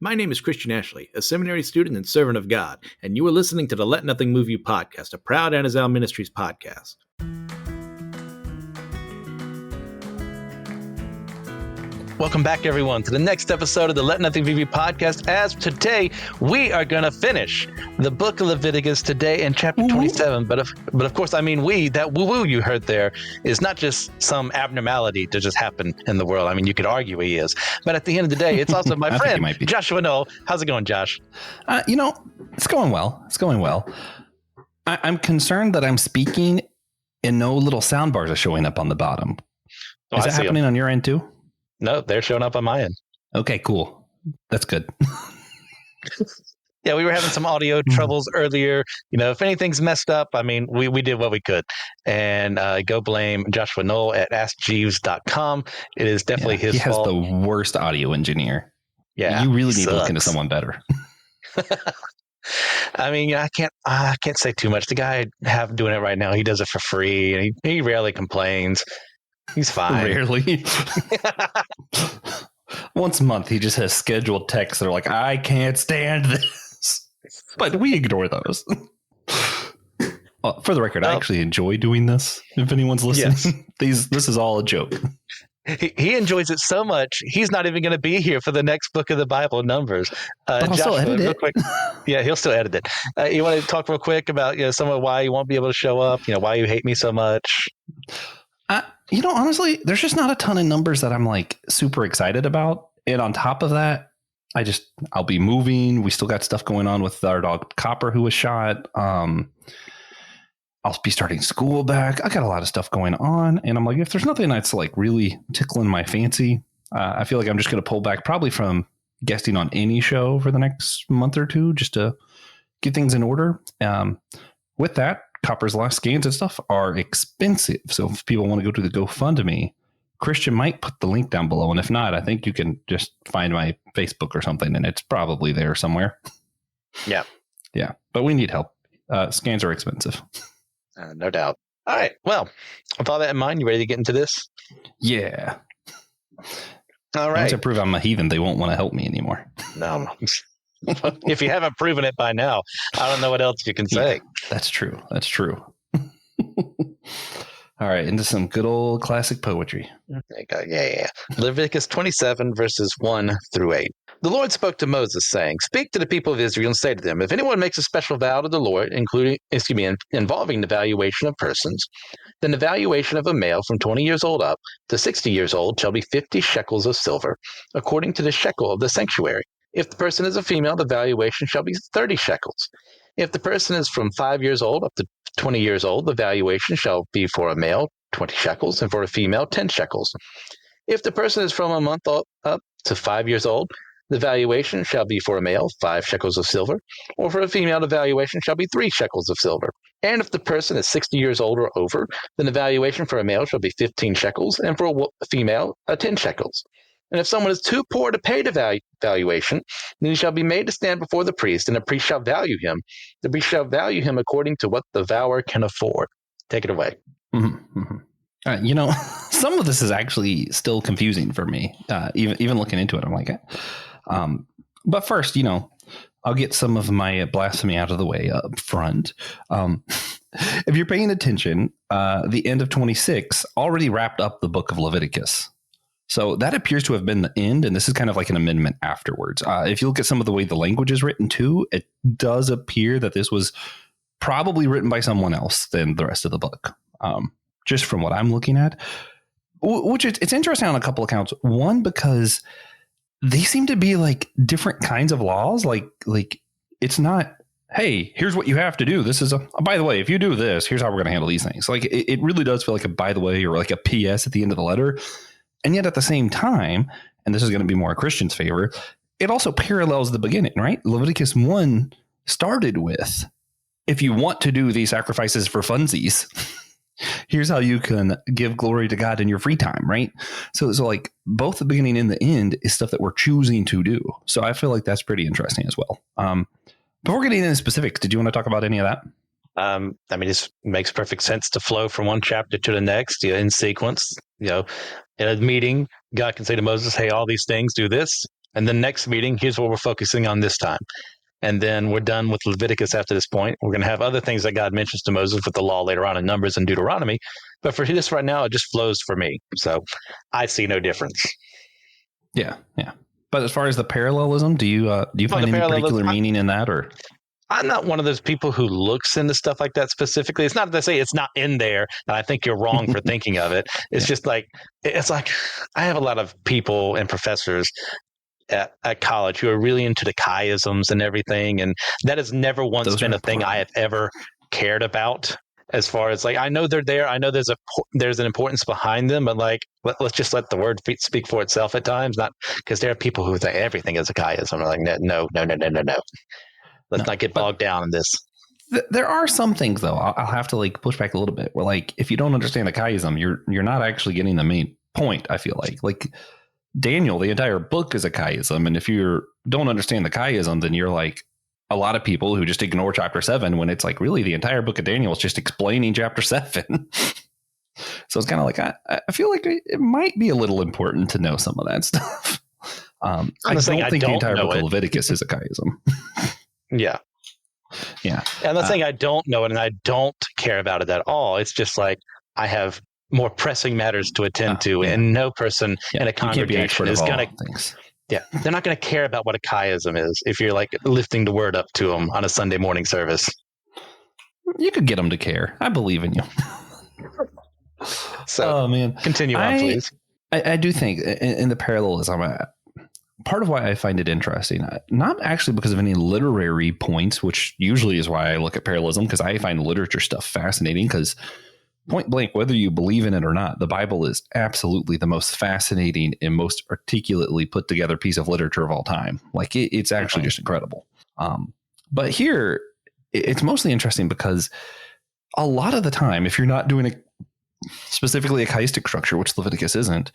My name is Christian Ashley, a seminary student and servant of God, and you are listening to the Let Nothing Move You podcast, a proud Anazal Ministries podcast. Welcome back, everyone, to the next episode of the Let Nothing Move You podcast. As today, we are going to finish the book of Leviticus today in chapter 27. But of course, I mean, that woo-woo you heard there is not just some abnormality to just happen in the world. I mean, you could argue he is. But at the end of the day, it's also my friend, Joshua Noel. How's it going, Josh? It's going well. It's going well. I'm concerned that I'm speaking and no little sound bars are showing up on the bottom. Is that happening on your end too? No, they're showing up on my end. Okay, cool. That's good. Yeah, we were having some audio troubles earlier. You know, if anything's messed up, I mean, we did what we could. And go blame Joshua Noel at AskJeeves.com. It is definitely his fault. He has the worst audio engineer. Yeah. You really need to look into someone better. I mean, I can't say too much. The guy I have doing it right now, he does it for free, and he rarely complains. He's fine. Rarely. Once a month, he just has scheduled texts that are like, I can't stand this. But we ignore those. For the record, I actually enjoy doing this. If anyone's listening, yes. This is all a joke. He enjoys it so much, he's not even going to be here for the next book of the Bible, Numbers. I'll still edit it. Quick, yeah, he'll still edit it. You want to talk real quick about some of why you won't be able to show up? Why you hate me so much? Honestly, there's just not a ton of numbers that I'm like super excited about. And on top of that, I'll be moving. We still got stuff going on with our dog Copper, who was shot. I'll be starting school back. I got a lot of stuff going on. And I'm like, if there's nothing that's like really tickling my fancy, I feel like I'm just going to pull back probably from guesting on any show for the next month or two, just to get things in order. With that, Copper's last scans and stuff are expensive. So if people want to go to the GoFundMe, Christian might put the link down below. And if not, I think you can just find my Facebook or something, and it's probably there somewhere. Yeah. Yeah. But we need help. Scans are expensive. No doubt. All right. Well, with all that in mind, you ready to get into this? Yeah. All right. Once I prove I'm a heathen, they won't want to help me anymore. No. If you haven't proven it by now, I don't know what else you can say. Yeah, that's true. That's true. All right, into some good old classic poetry. There you go. Yeah. Leviticus 27, verses 1 through 8. The Lord spoke to Moses, saying, "Speak to the people of Israel and say to them, if anyone makes a special vow to the Lord, involving the valuation of persons, then the valuation of a male from 20 years old up to 60 years old shall be 50 shekels of silver, according to the shekel of the sanctuary. If the person is a female, the valuation shall be 30 shekels. If the person is from 5 years old up to 20 years old, the valuation shall be for a male 20 shekels, and for a female 10 shekels. If the person is from a month up to 5 years old, the valuation shall be for a male 5 shekels of silver, or for a female, the valuation shall be 3 shekels of silver. And if the person is 60 years old or over, then the valuation for a male shall be 15 shekels, and for a female 10 shekels. And if someone is too poor to pay the valuation, then he shall be made to stand before the priest, and the priest shall value him. The priest shall value him according to what the vower can afford." Take it away. Mm-hmm, mm-hmm. Some of this is actually still confusing for me. Even looking into it, I'm like, but first, I'll get some of my blasphemy out of the way up front. If you're paying attention, the end of 26 already wrapped up the book of Leviticus. So that appears to have been the end, and this is kind of like an amendment afterwards. If you look at some of the way the language is written too, it does appear that this was probably written by someone else than the rest of the book, just from what I'm looking at. Which it's interesting on a couple accounts. One, because they seem to be like different kinds of laws. Like it's not, hey, here's what you have to do. This is by the way, if you do this, here's how we're going to handle these things. Like it really does feel like a by the way, or like a PS at the end of the letter. And yet at the same time, and this is going to be more a Christian's favor, it also parallels the beginning, right? Leviticus 1 started with, if you want to do these sacrifices for funsies, here's how you can give glory to God in your free time, right? So like both the beginning and the end is stuff that we're choosing to do. So I feel like that's pretty interesting as well. Before getting into specifics, did you want to talk about any of that? This makes perfect sense to flow from one chapter to the next, in sequence. In a meeting, God can say to Moses, "Hey, all these things, do this." And the next meeting, here's what we're focusing on this time. And then we're done with Leviticus after this point. We're going to have other things that God mentions to Moses with the law later on in Numbers and Deuteronomy. But for this right now, it just flows for me. So I see no difference. Yeah. But as far as the parallelism, do you find any particular meaning in that, or? I'm not one of those people who looks into stuff like that specifically. It's not to say it's not in there, and I think you're wrong for thinking of it. It's just like, it's like I have a lot of people and professors at college who are really into the chiasms and everything, and that has never once been a thing I have ever cared about. As far as like, I know they're there, I know there's an importance behind them, but like, let's just let the word speak for itself at times. Not because there are people who think everything is a chiasm. I'm like, no. Let's not get bogged down in this. There are some things, though. I'll have to like push back a little bit. Where like, if you don't understand the chiasm, you're not actually getting the main point. I feel like Daniel, the entire book is a chiasm, and if you don't understand the chiasm, then you're like a lot of people who just ignore chapter 7 when it's like really the entire book of Daniel is just explaining chapter 7. So it's kind of like I feel like it might be a little important to know some of that stuff. I don't think the entire book of Leviticus is a chiasm. Yeah. And I'm not saying I don't know it and I don't care about it at all. It's just like I have more pressing matters to attend to, and no person in a congregation is going to. Yeah, they're not going to care about what a chiasm is if you're like lifting the word up to them on a Sunday morning service. You could get them to care. I believe in you. So, continue on, please. I do think in the parallelism, part of why I find it interesting, not actually because of any literary points, which usually is why I look at parallelism, because I find literature stuff fascinating, because point blank, whether you believe in it or not, the Bible is absolutely the most fascinating and most articulately put together piece of literature of all time. Like it's actually just incredible. But here it's mostly interesting because a lot of the time, if you're not doing specifically a chiastic structure, which Leviticus isn't,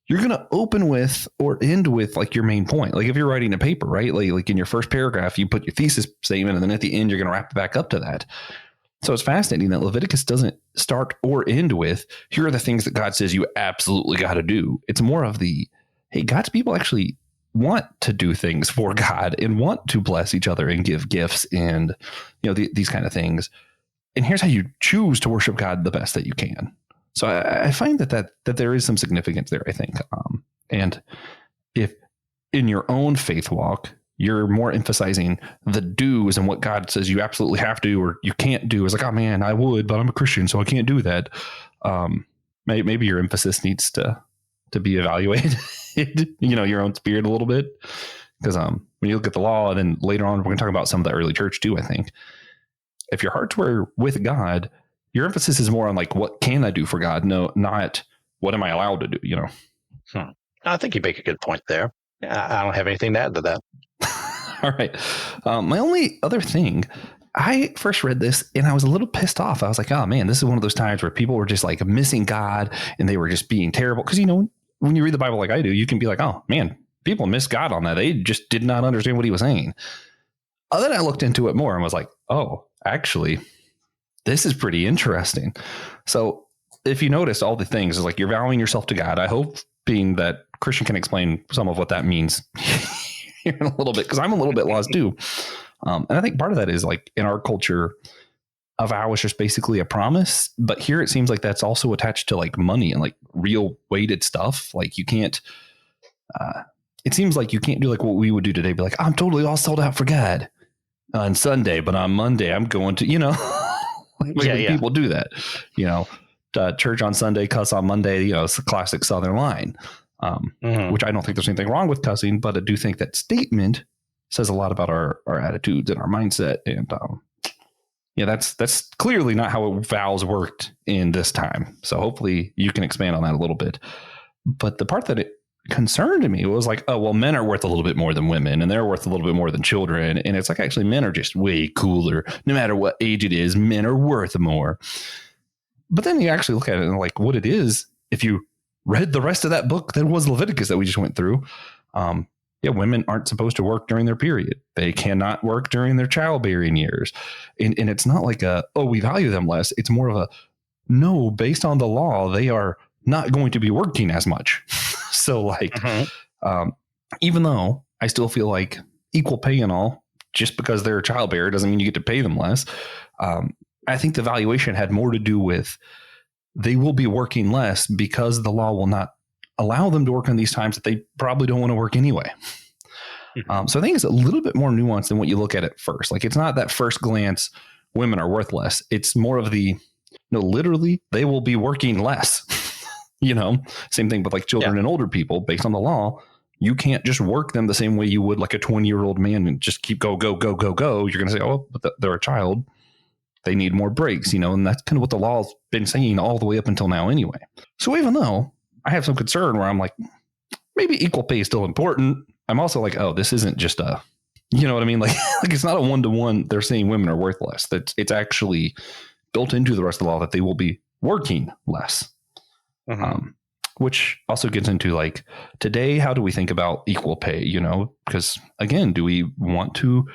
you're going to open with or end with like your main point. Like if you're writing a paper, right? Like in your first paragraph, you put your thesis statement, and then at the end, you're going to wrap it back up to that. So it's fascinating that Leviticus doesn't start or end with, here are the things that God says you absolutely got to do. It's more of the, hey, God's people actually want to do things for God and want to bless each other and give gifts and, these kind of things. And here's how you choose to worship God the best that you can. So I find that there is some significance there, I think. And if in your own faith walk, you're more emphasizing the do's and what God says you absolutely have to or you can't do. It's like, oh man, I would, but I'm a Christian, so I can't do that. Maybe your emphasis needs to be evaluated, your own spirit a little bit. Because when you look at the law, and then later on, we're going to talk about some of the early church too, I think. If your hearts were with God, your emphasis is more on like, what can I do for God? No, not what am I allowed to do, I think you make a good point there. I don't have anything to add to that. All right. My only other thing, I first read this and I was a little pissed off. I was like, oh man, this is one of those times where people were just like missing God and they were just being terrible. Because, when you read the Bible like I do, you can be like, oh man, people miss God on that. They just did not understand what he was saying. Then I looked into it more and was like, oh, actually, this is pretty interesting. So if you notice all the things is like you're vowing yourself to God. I hope being that Christian can explain some of what that means here in a little bit, because I'm a little bit lost too. And I think part of that is like in our culture, a vow is just basically a promise. But here it seems like that's also attached to like money and like real weighted stuff. Like you can't, it seems like you can't do like what we would do today. Be like, I'm totally all sold out for God on Sunday, but on Monday I'm going to, people do that, church on Sunday, cuss on Monday, it's a classic Southern line, which I don't think there's anything wrong with cussing, but I do think that statement says a lot about our attitudes and our mindset. And that's clearly not how vows worked in this time. So hopefully you can expand on that a little bit. But the part that it concerned me was like, oh, well, men are worth a little bit more than women and they're worth a little bit more than children. And it's like, actually, men are just way cooler. No matter what age it is, men are worth more. But then you actually look at it and like what it is, if you read the rest of that book that was Leviticus that we just went through, women aren't supposed to work during their period. They cannot work during their childbearing years. And it's not like we value them less. It's more of a, no, based on the law, they are not going to be working as much. So like, even though I still feel like equal pay and all, just because they're a childbearer doesn't mean you get to pay them less. I think the valuation had more to do with they will be working less because the law will not allow them to work on these times that they probably don't want to work anyway. So I think it's a little bit more nuanced than what you look at at first. Like, it's not that first glance, women are worth less. It's more of the, no, literally, they will be working less. Same thing with like children and older people based on the law. You can't just work them the same way you would like a 20-year-old man and just keep go. You're going to say, oh, but they're a child. They need more breaks, and that's kind of what the law's been saying all the way up until now anyway. So even though I have some concern where I'm like, maybe equal pay is still important, I'm also like, oh, this isn't just a, you know what I mean? Like it's not a one-to-one. They're saying women are worth less. It's actually built into the rest of the law that they will be working less. Which also gets into like today, how do we think about equal pay? Because again, do we want to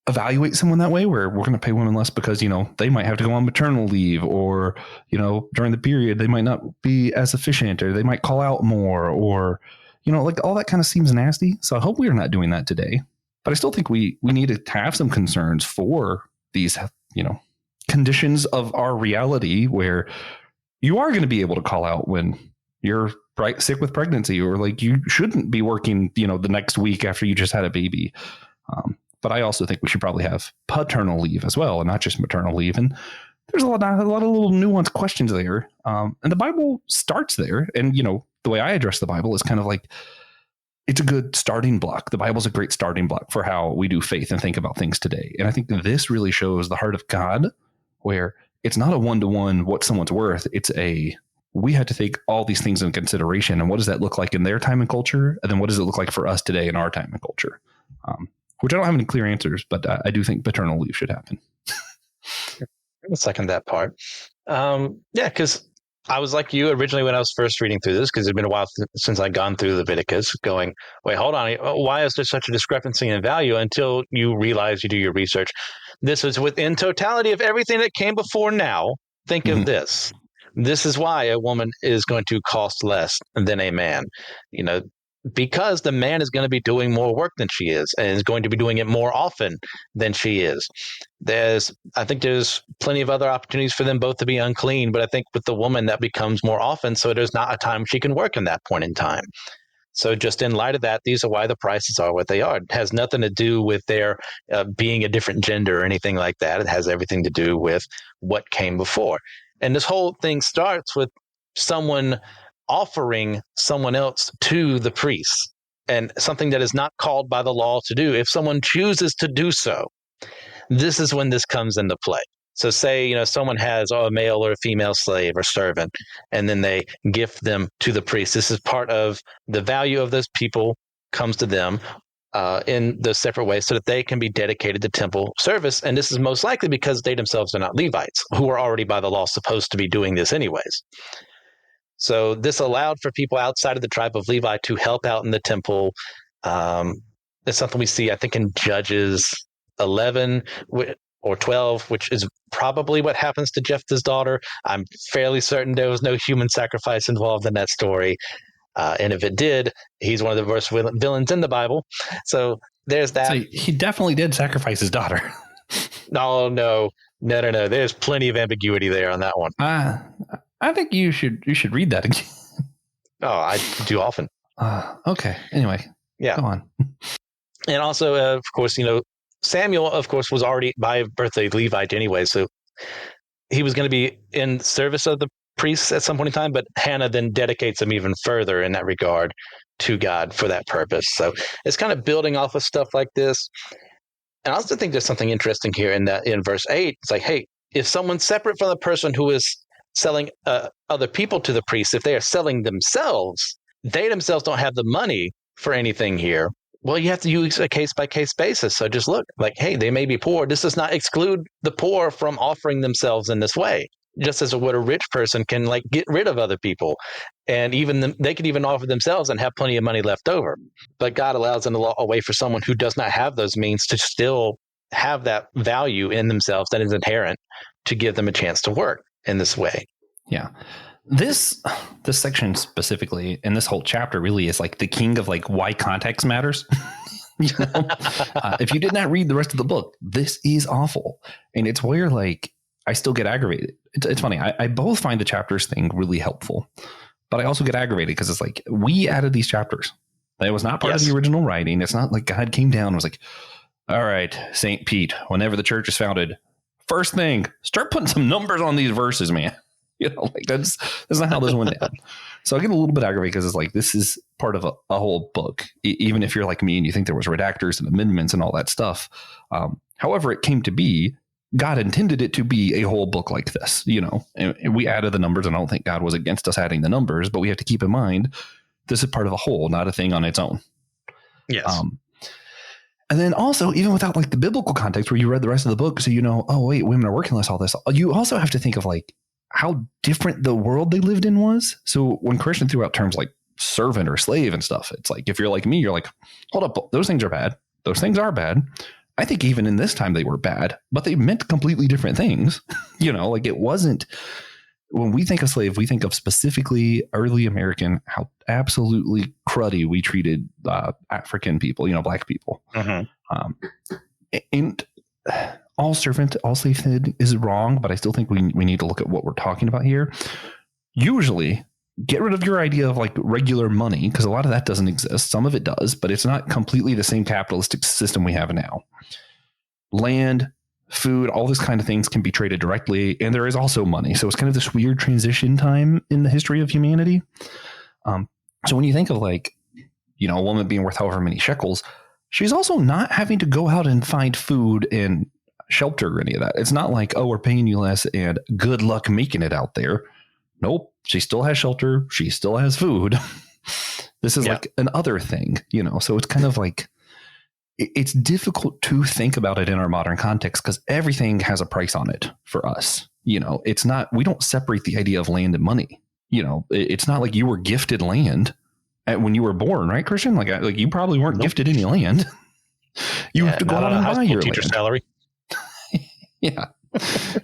evaluate someone that way where we're going to pay women less because, they might have to go on maternal leave or, during the period, they might not be as efficient or they might call out more or, like all that kind of seems nasty. So I hope we are not doing that today, but I still think we need to have some concerns for these, conditions of our reality where you are going to be able to call out when you're sick with pregnancy or like you shouldn't be working, the next week after you just had a baby. But I also think we should probably have paternal leave as well, and not just maternal leave. And there's a lot of little nuanced questions there. And the Bible starts there. And, the way I address the Bible is kind of like, it's a good starting block. The Bible's a great starting block for how we do faith and think about things today. And I think this really shows the heart of God, where it's not a one-to-one what someone's worth. It's we had to take all these things into consideration. And what does that look like in their time and culture? And then what does it look like for us today in our time and culture? Which I don't have any clear answers, but I do think paternal leave should happen. I second that part. Because I was like you originally when I was first reading through this, because it's been a while since I'd gone through Leviticus, going, wait, hold on. Why is there such a discrepancy in value? Until you realize you do your research. This is within totality of everything that came before now. Think of this. This is why a woman is going to cost less than a man. Because the man is going to be doing more work than she is and is going to be doing it more often than she is. I think there's plenty of other opportunities for them both to be unclean, but I think with the woman that becomes more often, so there's not a time she can work in that point in time. So just in light of that, these are why the prices are what they are. It has nothing to do with their being a different gender or anything like that. It has everything to do with what came before. And this whole thing starts with someone offering someone else to the priest, and something that is not called by the law to do. If someone chooses to do so, this is when this comes into play. So say, someone has a male or a female slave or servant, and then they gift them to the priest. This is part of the value of those people comes to them in those separate ways so that they can be dedicated to temple service. And this is most likely because they themselves are not Levites, who are already by the law supposed to be doing this anyways. So this allowed for people outside of the tribe of Levi to help out in the temple. It's something we see, I think, in Judges 11 or 12, which is probably what happens to Jephthah's daughter. I'm fairly certain there was no human sacrifice involved in that story. And if it did, he's one of the worst villains in the Bible. So there's that. So he definitely did sacrifice his daughter. No. There's plenty of ambiguity there on that one. I think you should read that again. Oh, I do often. Okay. Anyway, go on. And also, of course, Samuel, of course, was already by birth a Levite anyway, so he was going to be in service of the priests at some point in time. But Hannah then dedicates him even further in that regard to God for that purpose. So it's kind of building off of stuff like this. And I also think there's something interesting here in that in verse 8. It's like, hey, if someone's separate from the person who is selling other people to the priests, if they are selling themselves, they themselves don't have the money for anything here. Well, you have to use a case-by-case basis. So just look like, hey, they may be poor. This does not exclude the poor from offering themselves in this way. Just as what a rich person can get rid of other people, and even they could even offer themselves and have plenty of money left over. But God allows in the law a way for someone who does not have those means to still have that value in themselves that is inherent to give them a chance to work in this way. Yeah. This section specifically, and this whole chapter really is like the king of like why context matters. You know, if you did not read the rest of the book, this is awful, and it's where like I still get aggravated. It's funny. I both find the chapters thing really helpful, but I also get aggravated because it's like we added these chapters. It was not part of the original writing. It's not like God came down and was like, all right, St. Pete, whenever the church is founded, first thing, start putting some numbers on these verses, man. You know, like that's not how this went down. So I get a little bit aggravated because it's like this is part of a whole book, even if you're like me and you think there was redactors and amendments and all that stuff. However, it came to be, God intended it to be a whole book like this, you know, and we added the numbers, and I don't think God was against us adding the numbers, but we have to keep in mind this is part of a whole, not a thing on its own. Yes. And then also, even without like the biblical context where you read the rest of the book, so you know, oh wait, women are working less, all this, you also have to think of like how different the world they lived in was. So when Christian threw out terms like servant or slave and stuff, it's like, if you're like me, you're like, hold up, those things are bad. Those things are bad. I think even in this time they were bad, but they meant completely different things. You know, like it wasn't, when we think of slave, we think of specifically early American, how absolutely cruddy we treated African people, you know, black people. And all servant, all slavehood is wrong, but I still think we need to look at what we're talking about here. Usually, get rid of your idea of like regular money, because a lot of that doesn't exist. Some of it does, but it's not completely the same capitalistic system we have now. Land, food, all this kind of things can be traded directly, and there is also money. So it's kind of this weird transition time in the history of humanity. So when you think of like, you know, a woman being worth however many shekels, she's also not having to go out and find food and shelter or any of that. It's not like, oh, we're paying you less and good luck making it out there. Nope. She still has shelter. She still has food. This is like an other thing, you know? So it's kind of like, it's difficult to think about it in our modern context because everything has a price on it for us. You know, it's not, we don't separate the idea of land and money. You know, it's not like you were gifted land when you were born, right, Christian? Like you probably weren't gifted any land. You have to go out and buy your teacher land. Salary. Yeah.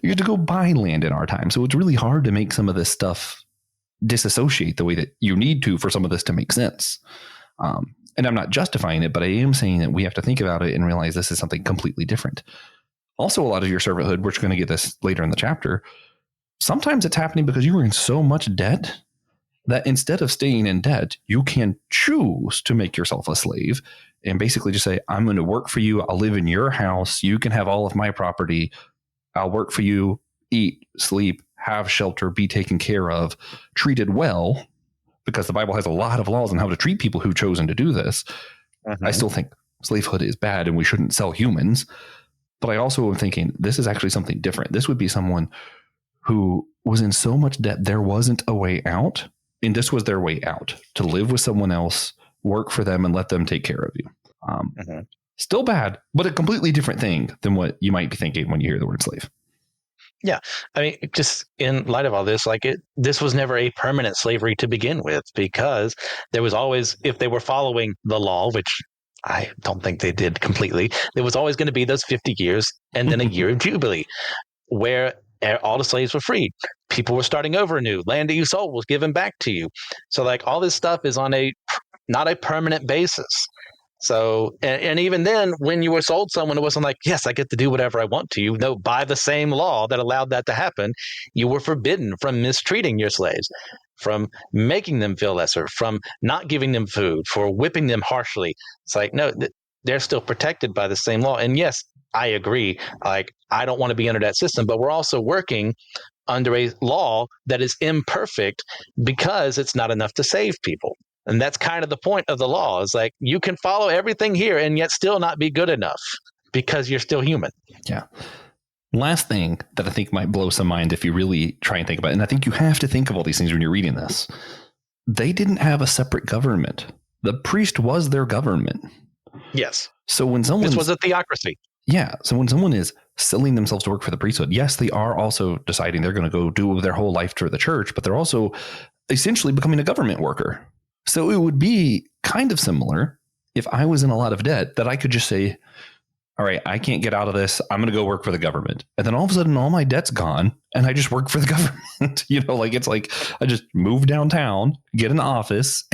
You have to go buy land in our time. So it's really hard to make some of this stuff disassociate the way that you need to for some of this to make sense. And I'm not justifying it, but I am saying that we have to think about it and realize this is something completely different. Also, a lot of your servanthood, we're going to get this later in the chapter, sometimes it's happening because you were in so much debt that instead of staying in debt, you can choose to make yourself a slave and basically just say, I'm going to work for you. I'll live in your house. You can have all of my property. I'll work for you, eat, sleep, have shelter, be taken care of, treated well, because the Bible has a lot of laws on how to treat people who've chosen to do this. I still think slavehood is bad and we shouldn't sell humans. But I also am thinking this is actually something different. This would be someone who was in so much debt there wasn't a way out. And this was their way out, to live with someone else, work for them, and let them take care of you. Still bad, but a completely different thing than what you might be thinking when you hear the word slave. Yeah. I mean, just in light of all this, this was never a permanent slavery to begin with, because there was always, if they were following the law, which I don't think they did completely, there was always going to be those 50 years and then a year of Jubilee where all the slaves were freed. People were starting over anew. Land that you sold was given back to you. So like all this stuff is on not a permanent basis. So, and even then, when you were sold someone, it wasn't like, yes, I get to do whatever I want to you. No, by the same law that allowed that to happen, you were forbidden from mistreating your slaves, from making them feel lesser, from not giving them food, for whipping them harshly. It's like, no, they're still protected by the same law. And yes, I agree. Like, I don't want to be under that system, but we're also working under a law that is imperfect because it's not enough to save people. And that's kind of the point of the law. Is like, you can follow everything here and yet still not be good enough because you're still human. Yeah. Last thing that I think might blow some mind if you really try and think about it, and I think you have to think of all these things when you're reading this. They didn't have a separate government. The priest was their government. Yes. So when someone... This was a theocracy. Yeah. So when someone is selling themselves to work for the priesthood, yes, they are also deciding they're going to go do their whole life for the church, but they're also essentially becoming a government worker. So it would be kind of similar if I was in a lot of debt that I could just say, all right, I can't get out of this. I'm going to go work for the government. And then all of a sudden, all my debt's gone and I just work for the government. It's like I just move downtown, get an office,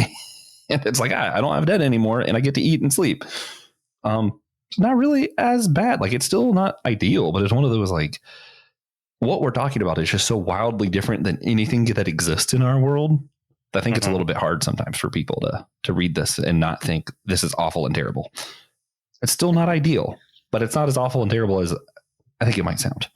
and it's like, I don't have debt anymore and I get to eat and sleep. It's not really as bad. Like, it's still not ideal, but it's one of those, like, what we're talking about is just so wildly different than anything that exists in our world. I think it's a little bit hard sometimes for people to read this and not think this is awful and terrible. It's still not ideal, but it's not as awful and terrible as I think it might sound.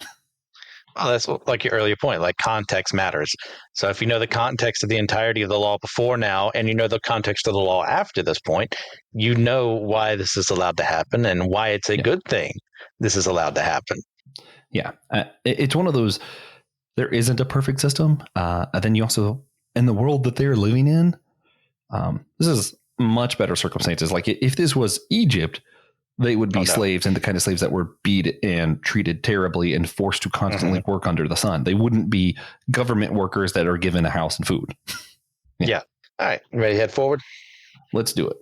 Well, that's like your earlier point, like context matters. So if you know the context of the entirety of the law before now, and you know the context of the law after this point, you know why this is allowed to happen and why it's a good thing this is allowed to happen. Yeah. It's one of those, there isn't a perfect system. And then you also, in the world that they're living in, this is much better circumstances. Like if this was Egypt, they would be slaves, and the kind of slaves that were beat and treated terribly and forced to constantly work under the sun. They wouldn't be government workers that are given a house and food. Yeah. All right. Ready to head forward? Let's do it.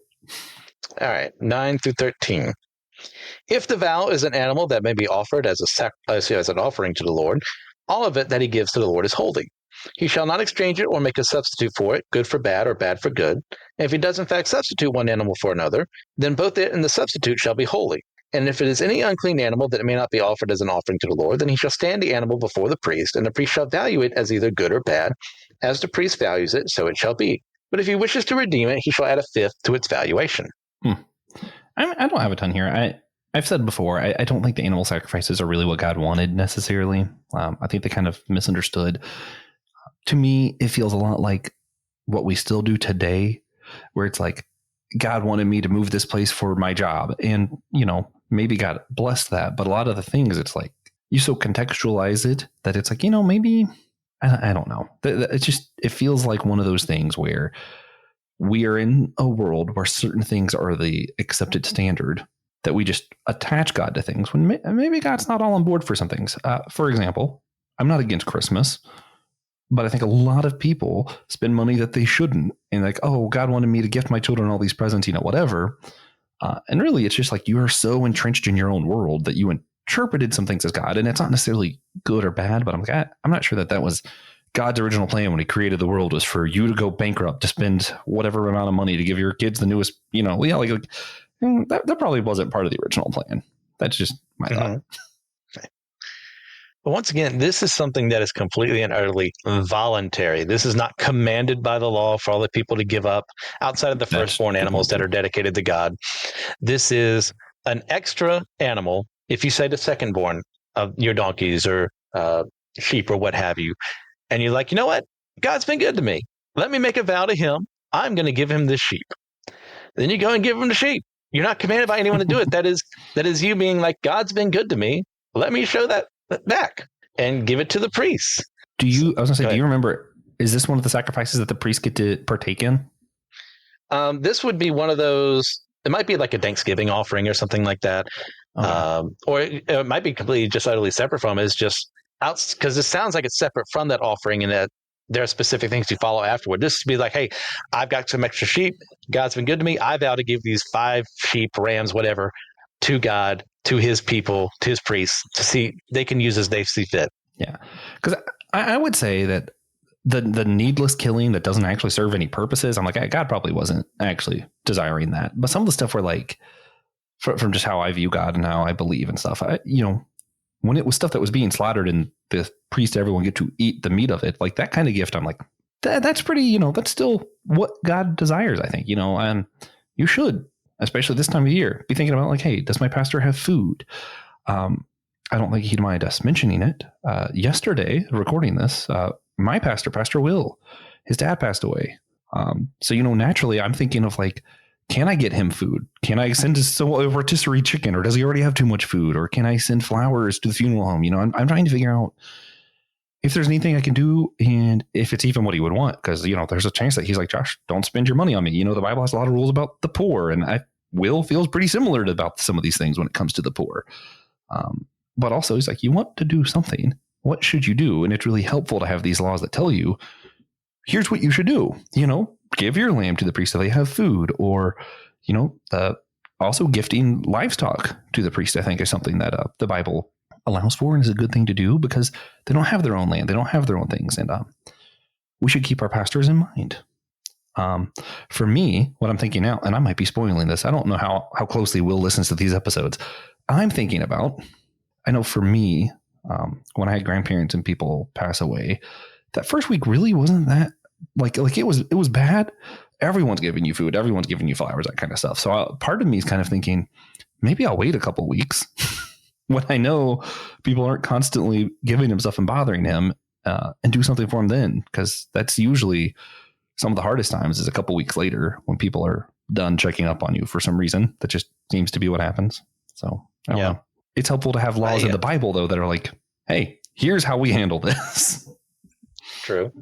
All right. 9 through 13. If the vow is an animal that may be offered as an offering to the Lord, all of it that he gives to the Lord is holy. He shall not exchange it or make a substitute for it, good for bad or bad for good. And if he does in fact substitute one animal for another, then both it and the substitute shall be holy. And if it is any unclean animal that it may not be offered as an offering to the Lord, then he shall stand the animal before the priest, and the priest shall value it as either good or bad. As the priest values it, so it shall be. But if he wishes to redeem it, he shall add a fifth to its valuation. I don't have a ton here. I've said before, I don't think the animal sacrifices are really what God wanted necessarily. I think they kind of misunderstood. To me, it feels a lot like what we still do today, where it's like, God wanted me to move this place for my job. And, maybe God blessed that. But a lot of the things, it's like, you so contextualize it that it's like, maybe, I don't know. It feels like one of those things where we are in a world where certain things are the accepted standard, that we just attach God to things when maybe God's not all on board for some things. For example, I'm not against Christmas, but I think a lot of people spend money that they shouldn't. And like, oh, God wanted me to gift my children all these presents, whatever. And really, it's just like you are so entrenched in your own world that you interpreted some things as God. And it's not necessarily good or bad, but I'm like, I'm not sure that was God's original plan when he created the world, was for you to go bankrupt, to spend whatever amount of money to give your kids the newest, that probably wasn't part of the original plan. That's just my thought. But once again, this is something that is completely and utterly voluntary. This is not commanded by the law for all the people to give up outside of the firstborn animals that are dedicated to God. This is an extra animal. If you say the secondborn of your donkeys or sheep or what have you, and you're like, you know what? God's been good to me. Let me make a vow to him. I'm going to give him this sheep. Then you go and give him the sheep. You're not commanded by anyone to do it. That is you being like, God's been good to me. Let me show that back and give it to the priests. Do you remember, is this one of the sacrifices that the priests get to partake in? This would be one of those, it might be like a Thanksgiving offering or something like that. Or it might be completely just utterly separate from it. It's just out, because it sounds like it's separate from that offering and that there are specific things you follow afterward. This would be like, hey, I've got some extra sheep. God's been good to me. I vow to give these 5 sheep, rams, whatever, to God, to his people, to his priests, to see they can use as they see fit. Yeah. Because I would say that the needless killing that doesn't actually serve any purposes, I'm like, God probably wasn't actually desiring that. But some of the stuff where, like, from just how I view God and how I believe and stuff, when it was stuff that was being slaughtered and the priest, everyone get to eat the meat of it, like that kind of gift, I'm like, that's pretty, that's still what God desires, I think, and you should, especially this time of year, be thinking about like, hey, does my pastor have food? I don't think he'd mind us mentioning it. Yesterday, recording this, my Pastor Will, his dad passed away. So, naturally I'm thinking of like, can I get him food? Can I send a rotisserie chicken, or does he already have too much food? Or can I send flowers to the funeral home? I'm trying to figure out if there's anything I can do, and if it's even what he would want. Because, there's a chance that he's like, Josh, don't spend your money on me. The Bible has a lot of rules about the poor, and Will feels pretty similar to about some of these things when it comes to the poor. But also he's like, you want to do something. What should you do? And it's really helpful to have these laws that tell you, here's what you should do. Give your lamb to the priest so they have food, or, Also, gifting livestock to the priest, I think, is something that the Bible allows for and is a good thing to do because they don't have their own land. They don't have their own things. And we should keep our pastors in mind. For me, what I'm thinking now, and I might be spoiling this, I don't know how closely Will listens to these episodes. I'm thinking about, I know for me, when I had grandparents and people pass away, that first week really wasn't that like it was bad. Everyone's giving you food, everyone's giving you flowers, that kind of stuff. So part of me is kind of thinking, maybe I'll wait a couple weeks when I know people aren't constantly giving him stuff and bothering him, and do something for him then, because that's usually some of the hardest times is a couple weeks later when people are done checking up on you for some reason. That just seems to be what happens. So I don't know. It's helpful to have laws in the Bible, though, that are like, hey, here's how we handle this. True.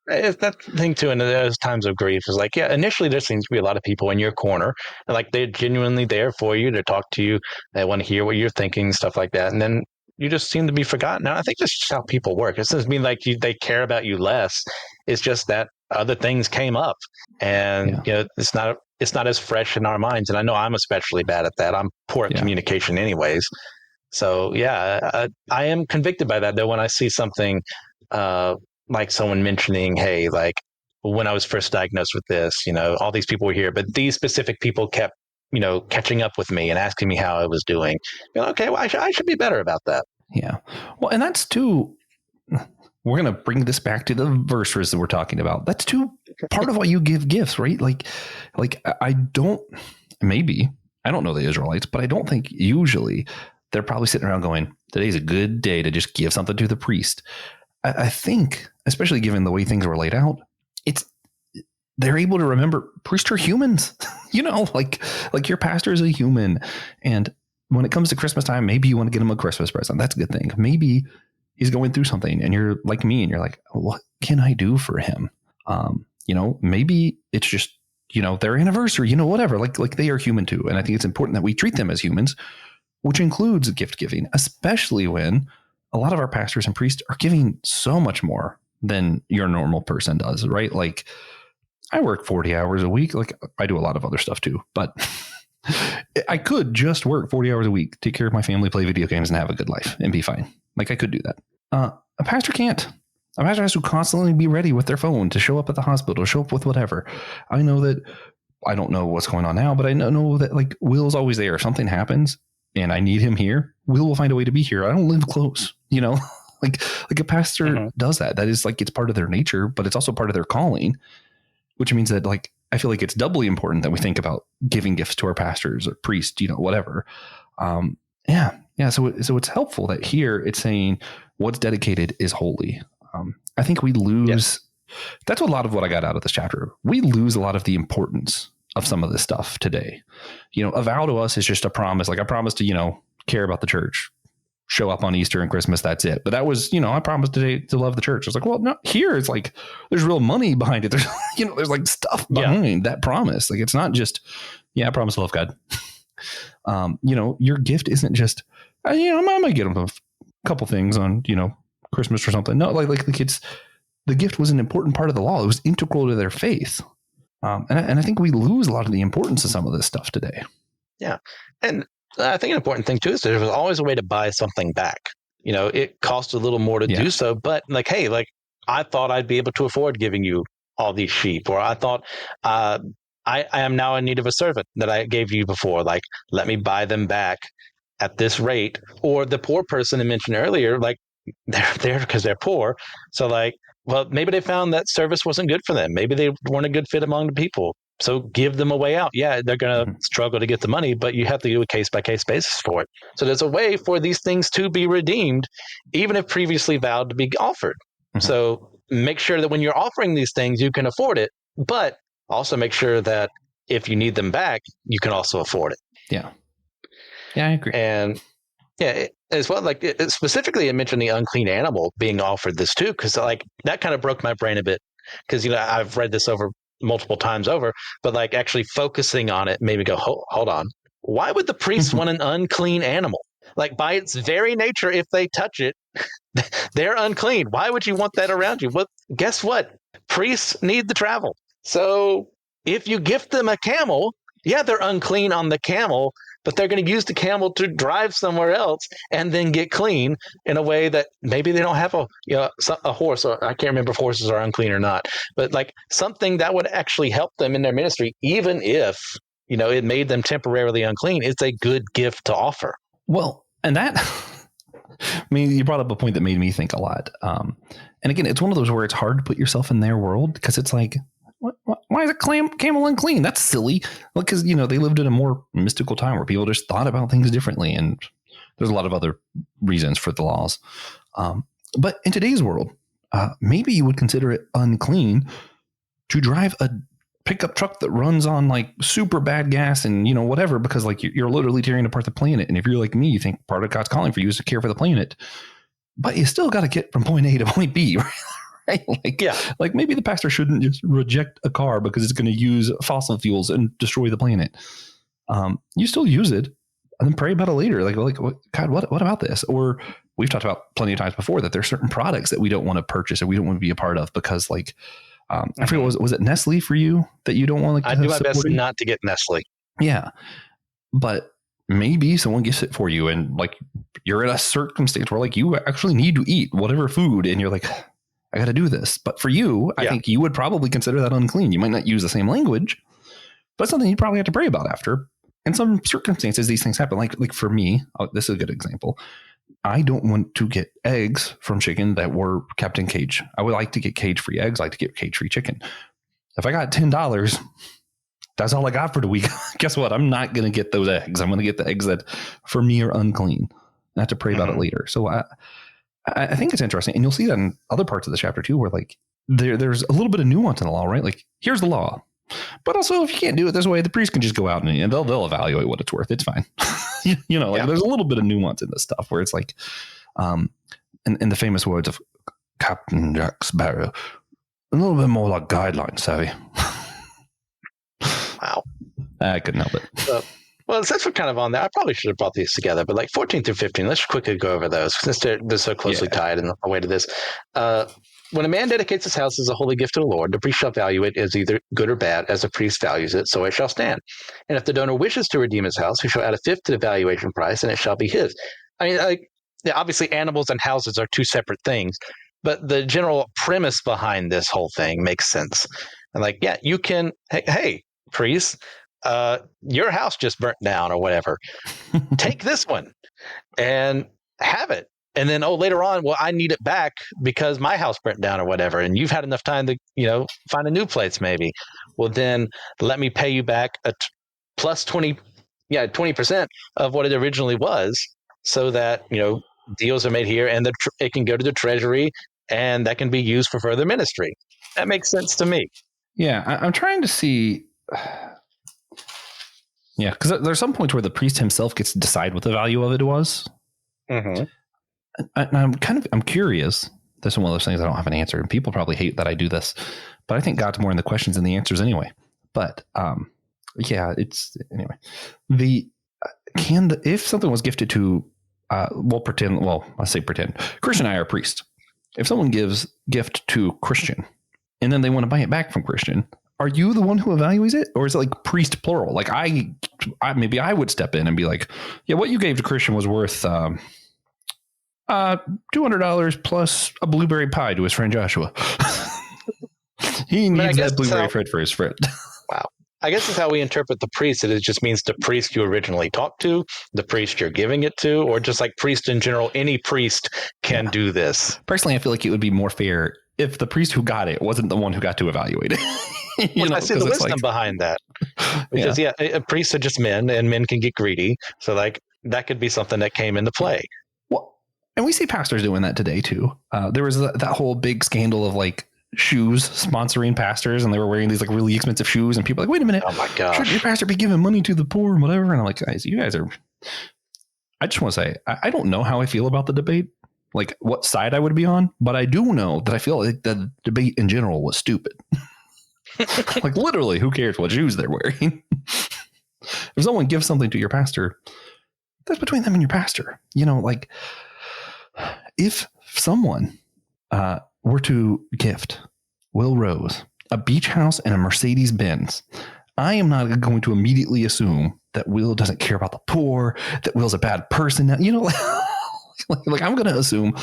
It's that thing too, in those times of grief is like, initially there seems to be a lot of people in your corner, and like they're genuinely there for you to talk to you. They want to hear what you're thinking, stuff like that, and then you just seem to be forgotten. Now, I think that's just how people work. It doesn't mean like they care about you less. It's just that other things came up, and it's not as fresh in our minds. And I know I'm especially bad at that. I'm poor at communication, anyways. So I am convicted by that though when I see something. Like someone mentioning, hey, like when I was first diagnosed with this, all these people were here, but these specific people kept, catching up with me and asking me how I was doing. Okay, well, I should be better about that. Yeah. Well, and that's too, we're going to bring this back to the verses that we're talking about. That's too part of why you give gifts, right? Like I don't know the Israelites, but I don't think usually they're probably sitting around going, today's a good day to just give something to the priest. I think, especially given the way things were laid out, they're able to remember priests are humans, like your pastor is a human. And when it comes to Christmas time, maybe you want to get him a Christmas present. That's a good thing. Maybe he's going through something and you're like me and you're like, what can I do for him? Maybe it's just, their anniversary, whatever, like they are human too. And I think it's important that we treat them as humans, which includes gift giving, especially when a lot of our pastors and priests are giving so much more than your normal person does, right? Like I work 40 hours a week. Like I do a lot of other stuff too, but I could just work 40 hours a week, take care of my family, play video games and have a good life and be fine. Like I could do that. A pastor can't. A pastor has to constantly be ready with their phone to show up at the hospital, show up with whatever. I know that I don't know what's going on now, but I know that like Will's always there. If something happens and I need him here, Will find a way to be here. I don't live close, like a pastor does that. That is like, it's part of their nature, but it's also part of their calling, which means that like, I feel like it's doubly important that we think about giving gifts to our pastors or priests, whatever. So it's helpful that here it's saying what's dedicated is holy. I think we lose, that's a lot of what I got out of this chapter. We lose a lot of the importance of some of this stuff today. A vow to us is just a promise. Like I promised to, care about the church, show up on Easter and Christmas. That's it. But that was, I promised today to love the church. I was like, well, no, here it's like, there's real money behind it. There's, there's like stuff behind that promise. Like, it's not just, I promise to love God. Your gift isn't just, I might get them a couple things on, Christmas or something. No, like the kids, the gift was an important part of the law. It was integral to their faith. And I think we lose a lot of the importance of some of this stuff today. Yeah. And I think an important thing too is there was always a way to buy something back. It cost a little more to do so, but like, hey, like I thought I'd be able to afford giving you all these sheep, or I thought I am now in need of a servant that I gave you before. Like, let me buy them back at this rate. Or the poor person I mentioned earlier, like they're there because they're poor. So like, well, maybe they found that service wasn't good for them. Maybe they weren't a good fit among the people. So give them a way out. Yeah, they're going to struggle to get the money, but you have to do a case-by-case basis for it. So there's a way for these things to be redeemed, even if previously vowed to be offered. So make sure that when you're offering these things, you can afford it, but also make sure that if you need them back, you can also afford it. Yeah. Yeah, I agree. And as well, like specifically, it mentioned the unclean animal being offered this too, because like that kind of broke my brain a bit, because I've read this over multiple times over, but like actually focusing on it made me go, hold on, why would the priest want an unclean animal? Like by its very nature, if they touch it, they're unclean. Why would you want that around you? Well, guess what? Priests need the travel. So if you gift them a camel, yeah, they're unclean on the camel, but they're going to use the camel to drive somewhere else and then get clean in a way that maybe they don't have a horse. Or I can't remember if horses are unclean or not, but like something that would actually help them in their ministry, even if, it made them temporarily unclean. It's a good gift to offer. Well, and that, I mean, you brought up a point that made me think a lot. And again, it's one of those where it's hard to put yourself in their world because it's like, why is a camel unclean? That's silly. Because, they lived in a more mystical time where people just thought about things differently. And there's a lot of other reasons for the laws. But in today's world, maybe you would consider it unclean to drive a pickup truck that runs on like super bad gas and, whatever, because like you're literally tearing apart the planet. And if you're like me, you think part of God's calling for you is to care for the planet, but you still got to get from point A to point B, right? Like maybe the pastor shouldn't just reject a car because it's going to use fossil fuels and destroy the planet. You still use it and then pray about it later. Like God, what about this? Or we've talked about plenty of times before that there's certain products that we don't want to purchase or we don't want to be a part of because like, I forget, was it Nestle for you that you don't want to? I do my best not to get Nestle. Yeah. But maybe someone gets it for you and like you're in a circumstance where like you actually need to eat whatever food and you're like, I got to do this. But for you, I think you would probably consider that unclean. You might not use the same language, but something you probably have to pray about after. In some circumstances, these things happen. Like for me, this is a good example. I don't want to get eggs from chicken that were kept in cage. I would like to get cage-free eggs. I like to get cage-free chicken. If I got $10, that's all I got for the week. Guess what? I'm not going to get those eggs. I'm going to get the eggs that for me are unclean. I have to pray about it later. So I think it's interesting. And you'll see that in other parts of the chapter too, where like there's a little bit of nuance in the law, right? Like here's the law. But also if you can't do it this way, the priest can just go out and they'll evaluate what it's worth. It's fine. There's a little bit of nuance in this stuff where it's like, in the famous words of Captain Jack Sparrow, a little bit more like guidelines, savvy. Wow. I couldn't help it. Well, since we're kind of on there, I probably should have brought these together, but like 14 through 15, let's quickly go over those since they're so closely tied in the way to this. When a man dedicates his house as a holy gift to the Lord, the priest shall value it as either good or bad, as the priest values it, so it shall stand. And if the donor wishes to redeem his house, he shall add a fifth to the valuation price, and it shall be his. I mean, obviously animals and houses are two separate things, but the general premise behind this whole thing makes sense. And you can, hey, priest, your house just burnt down or whatever. Take this one and have it. And then, later on, well, I need it back because my house burnt down or whatever. And you've had enough time to, find a new place maybe. Well, then let me pay you back plus 20% of what it originally was so that, deals are made here and it can go to the treasury and that can be used for further ministry. That makes sense to me. Yeah, I'm trying to see. Yeah, because there's some points where the priest himself gets to decide what the value of it was. Mm-hmm. I'm curious. This is one of those things I don't have an answer, and people probably hate that I do this, but I think God's more in the questions than the answers anyway. But it's anyway. If something was gifted to, Christian and I are a priest. If someone gives gift to Christian, and then they want to buy it back from Christian, are you the one who evaluates it, or is it like priest plural? Like maybe I would step in and be like, yeah, what you gave to Christian was worth $200 plus a blueberry pie to his friend Joshua. He needs that blueberry bread for his friend. Wow. I guess that's how we interpret the priest. It just means the priest you originally talked to, the priest you're giving it to, or just like priest in general. Any priest can do this. Personally, I feel like it would be more fair if the priest who got it wasn't the one who got to evaluate it. I see the wisdom behind that. Because priests are just men, and men can get greedy. So that could be something that came into play. Well, and we see pastors doing that today too. There was that whole big scandal of like shoes sponsoring pastors, and they were wearing these like really expensive shoes, and people are like, wait a minute, oh my gosh, should your pastor be giving money to the poor and whatever? And I'm like, guys, you guys are. I just want to say, I don't know how I feel about the debate, like what side I would be on, but I do know that I feel like the debate in general was stupid. Like literally, who cares what shoes they're wearing? If someone gives something to your pastor, that's between them and your pastor. Like if someone were to gift Will Rose a beach house and a Mercedes Benz, I am not going to immediately assume that Will doesn't care about the poor, that Will's a bad person. You know, like I'm going to assume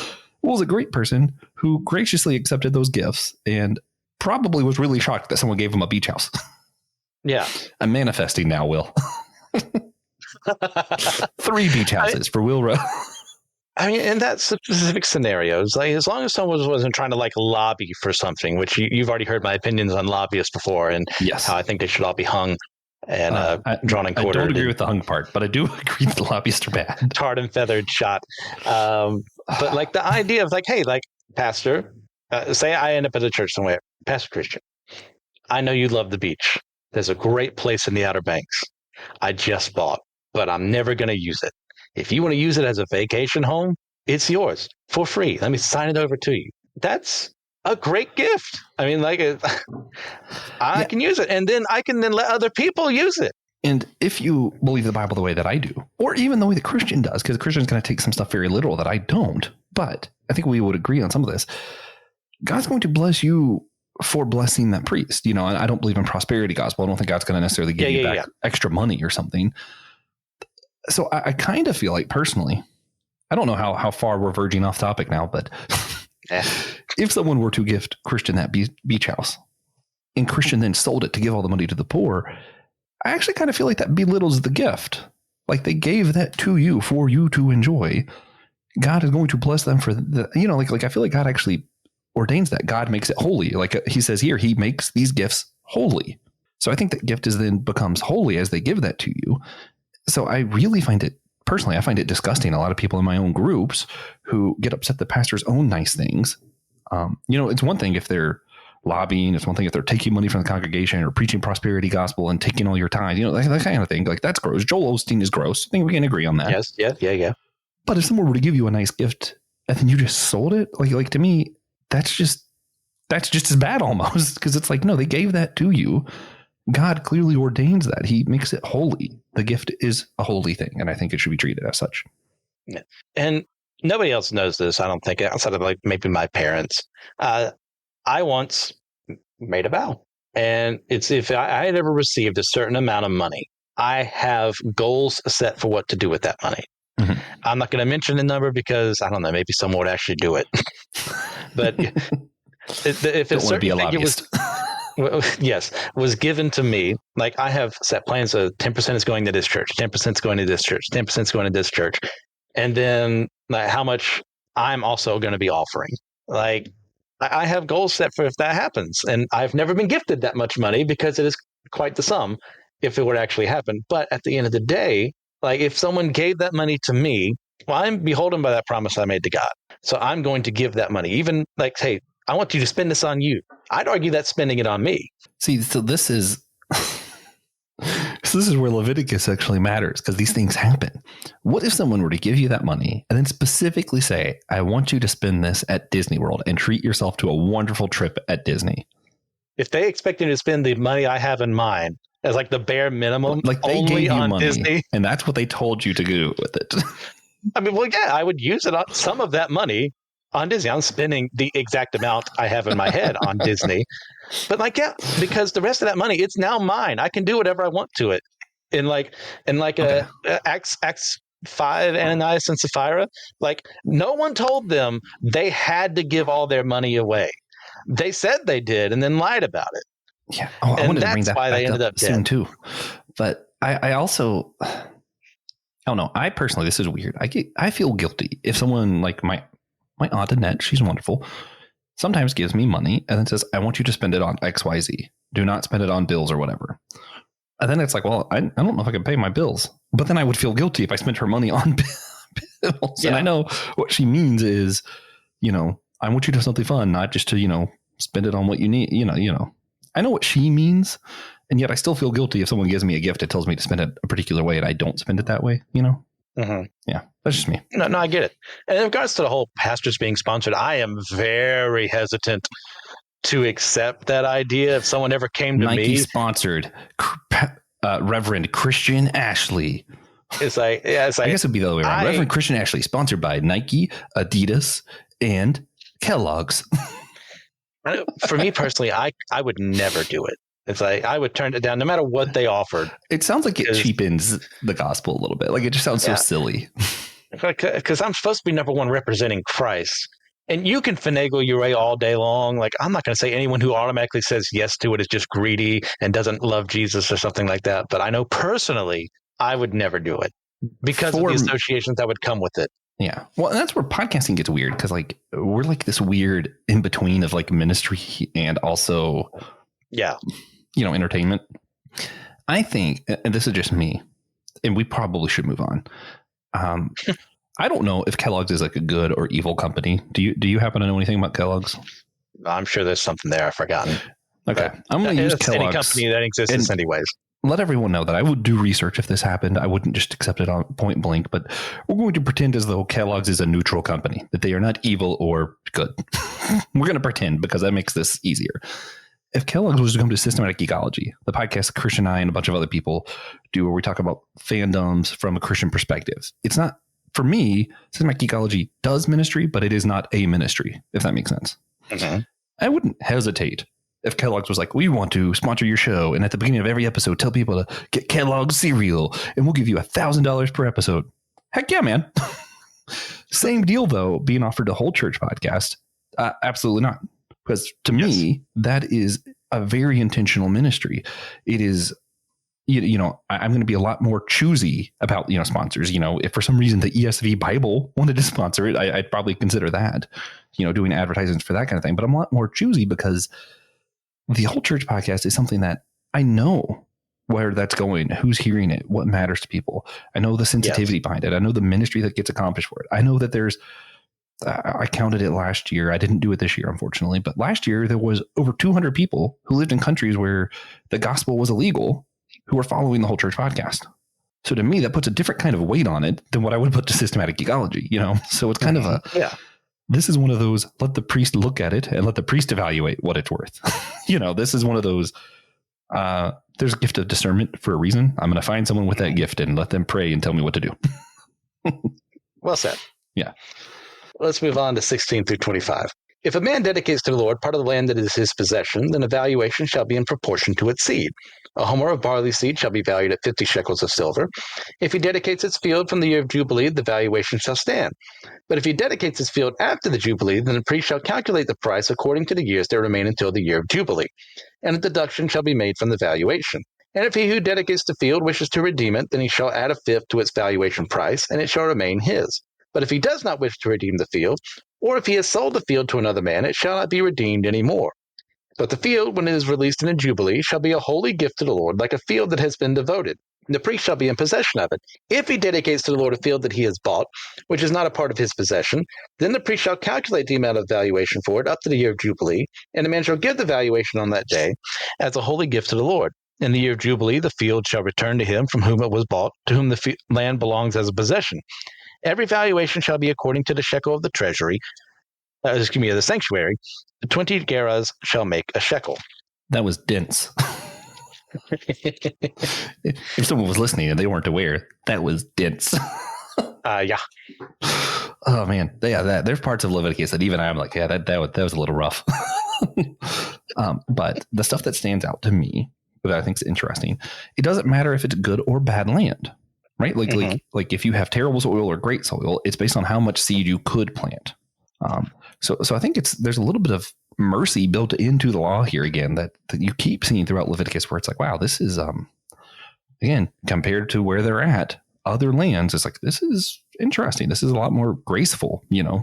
Will's a great person who graciously accepted those gifts and probably was really shocked that someone gave him a beach house. Yeah. I'm manifesting now, Will. 3 beach houses for Will Rowe. I mean, in that specific scenarios, like as long as someone wasn't trying to like lobby for something, which you've already heard my opinions on lobbyists before, and Yes. how I think they should all be hung and drawn and quartered. I don't agree with the hung part, but I do agree that the lobbyists are bad. Tarred and feathered shot. But like the idea of like, hey, like pastor, say I end up at a church somewhere, Pastor Christian, I know you love the beach. There's a great place in the Outer Banks. I just bought, but I'm never going to use it. If you want to use it as a vacation home, it's yours for free. Let me sign it over to you. That's a great gift. I mean, like, I can use it, and then I can then let other people use it. And if you believe the Bible the way that I do, or even the way the Christian does, because the Christian's going to take some stuff very literal that I don't, but I think we would agree on some of this. God's going to bless you for blessing that priest. You know, I don't believe in prosperity gospel. I don't think God's going to necessarily give you back extra money or something. So I kind of feel like personally, I don't know how far we're verging off topic now, but if someone were to gift Christian that beach house and Christian then sold it to give all the money to the poor, I actually kind of feel like that belittles the gift. Like they gave that to you for you to enjoy. God is going to bless them for the, you know, like I feel like God actually ordains that. God makes it holy. Like he says here, he makes these gifts holy. So I think that gift is then becomes holy as they give that to you. So I really find it, personally, I find it disgusting. A lot of people in my own groups who get upset that pastors own nice things. You know, it's one thing if they're lobbying. It's one thing if they're taking money from the congregation or preaching prosperity gospel and taking all your tithes, you know, that kind of thing. Like that's gross. Joel Osteen is gross. I think we can agree on that. Yes. Yeah. But if someone were to give you a nice gift and then you just sold it, like to me, that's just as bad almost, because it's like, no, they gave that to you. God clearly ordains that. He makes it holy. The gift is a holy thing, and I think it should be treated as such. Yeah. And nobody else knows this, I don't think, outside of like maybe my parents. I once made a vow, and it's if I had ever received a certain amount of money, I have goals set for what to do with that money. Mm-hmm. I'm not going to mention the number because I don't know, maybe someone would actually do it. But if it's certain thing, it was. Yes, was given to me. Like I have set plans of 10% is going to this church, 10% is going to this church, 10% is going to this church. And then like, how much I'm also going to be offering. Like I have goals set for if that happens. And I've never been gifted that much money because it is quite the sum if it were to actually happen. But at the end of the day, like if someone gave that money to me, well, I'm beholden by that promise I made to God. So I'm going to give that money, even like, hey, I want you to spend this on you. I'd argue that's spending it on me. See, so this is where Leviticus actually matters, because these things happen. What if someone were to give you that money and then specifically say, I want you to spend this at Disney World and treat yourself to a wonderful trip at Disney? If they expect you to spend the money I have in mind as like the bare minimum, like they only gave you on money, Disney, and that's what they told you to do with it. I mean, well, yeah, I would use it on some of that money on Disney. I'm spending the exact amount I have in my head on Disney. But like, yeah, because the rest of that money, it's now mine. I can do whatever I want to it. Okay. Acts 5, Ananias and Sapphira, like no one told them they had to give all their money away. They said they did and then lied about it. Yeah. Oh, I wanted to bring that why back they ended up soon dead. Too. But I also, I don't know. I personally, this is weird. I feel guilty if someone like my aunt Annette, she's wonderful, sometimes gives me money and then says, I want you to spend it on XYZ. Do not spend it on bills or whatever. And then it's like, well, I don't know if I can pay my bills. But then I would feel guilty if I spent her money on bills. Yeah. And I know what she means is, you know, I want you to have something fun, not just to, you know, spend it on what you need. You know, I know what she means. And yet I still feel guilty if someone gives me a gift that tells me to spend it a particular way and I don't spend it that way, you know? Mm-hmm. Yeah, that's just me. No, I get it. And in regards to the whole pastors being sponsored, I am very hesitant to accept that idea. If someone ever came to Nike me, sponsored Reverend Christian Ashley. It's like, I guess it'd be the other way around. Reverend Christian Ashley, sponsored by Nike, Adidas, and Kellogg's. For me personally, I would never do it. It's like I would turn it down no matter what they offered. It sounds like it cheapens the gospel a little bit. Like it just sounds so silly. Because I'm supposed to be number one representing Christ. And you can finagle your way all day long. Like, I'm not going to say anyone who automatically says yes to it is just greedy and doesn't love Jesus or something like that. But I know personally, I would never do it because of the associations that would come with it. Yeah. Well, and that's where podcasting gets weird because like we're like this weird in between of like ministry and also, entertainment. I think, and this is just me, and we probably should move on. I don't know if Kellogg's is like a good or evil company. Do you happen to know anything about Kellogg's? I'm sure there's something there I've forgotten. Okay. I'm going to use Kellogg's. Any company that exists anyways. Let everyone know that I would do research if this happened. I wouldn't just accept it on point blank, but we're going to pretend as though Kellogg's is a neutral company, that they are not evil or good. We're going to pretend because that makes this easier. If Kellogg's was to come to Systematic Geekology, the podcast Christian and I and a bunch of other people do where we talk about fandoms from a Christian perspective, it's not, for me, Systematic Geekology does ministry, but it is not a ministry, if that makes sense. Mm-hmm. I wouldn't hesitate if Kellogg's was like, we want to sponsor your show, and at the beginning of every episode, tell people to get Kellogg's cereal, and we'll give you $1,000 per episode. Heck yeah, man. Same deal, though, being offered a whole church podcast. Absolutely not. Because to me, that is a very intentional ministry. It is, I'm going to be a lot more choosy about, sponsors. If for some reason the ESV Bible wanted to sponsor it, I'd probably consider that, doing advertisements for that kind of thing. But I'm a lot more choosy because the whole church podcast is something that I know where that's going, who's hearing it, what matters to people. I know the sensitivity behind it. I know the ministry that gets accomplished for it. I know that there's, I counted it last year. I didn't do it this year, unfortunately, but last year there was over 200 people who lived in countries where the gospel was illegal who were following the whole church podcast. So to me, that puts a different kind of weight on it than what I would put to Systematic Geekology, So it's kind of this is one of those, let the priest look at it and let the priest evaluate what it's worth. This is one of those, there's a gift of discernment for a reason. I'm going to find someone with that gift and let them pray and tell me what to do. Well said. Yeah. Let's move on to 16 through 25. If a man dedicates to the Lord part of the land that is his possession, then a valuation shall be in proportion to its seed. A homer of barley seed shall be valued at 50 shekels of silver. If he dedicates its field from the year of Jubilee, the valuation shall stand. But if he dedicates his field after the Jubilee, then the priest shall calculate the price according to the years that remain until the year of Jubilee, and a deduction shall be made from the valuation. And if he who dedicates the field wishes to redeem it, then he shall add a fifth to its valuation price, and it shall remain his. But if he does not wish to redeem the field, or if he has sold the field to another man, it shall not be redeemed any more. But the field, when it is released in a jubilee, shall be a holy gift to the Lord, like a field that has been devoted. And the priest shall be in possession of it. If he dedicates to the Lord a field that he has bought, which is not a part of his possession, then the priest shall calculate the amount of valuation for it up to the year of Jubilee, and the man shall give the valuation on that day as a holy gift to the Lord. In the year of Jubilee, the field shall return to him from whom it was bought, to whom the land belongs as a possession. Every valuation shall be according to the shekel of the treasury, the sanctuary. 20 gerahs shall make a shekel. That was dense. If someone was listening and they weren't aware, that was dense. Yeah. Oh man, there's parts of Leviticus that even I'm like, that was a little rough. But the stuff that stands out to me that I think is interesting, it doesn't matter if it's good or bad land. Right? Like if you have terrible soil or great soil, it's based on how much seed you could plant. So I think there's a little bit of mercy built into the law here again that you keep seeing throughout Leviticus, where it's like, wow, this is again, compared to where they're at, other lands, it's like, this is interesting. This is a lot more graceful. A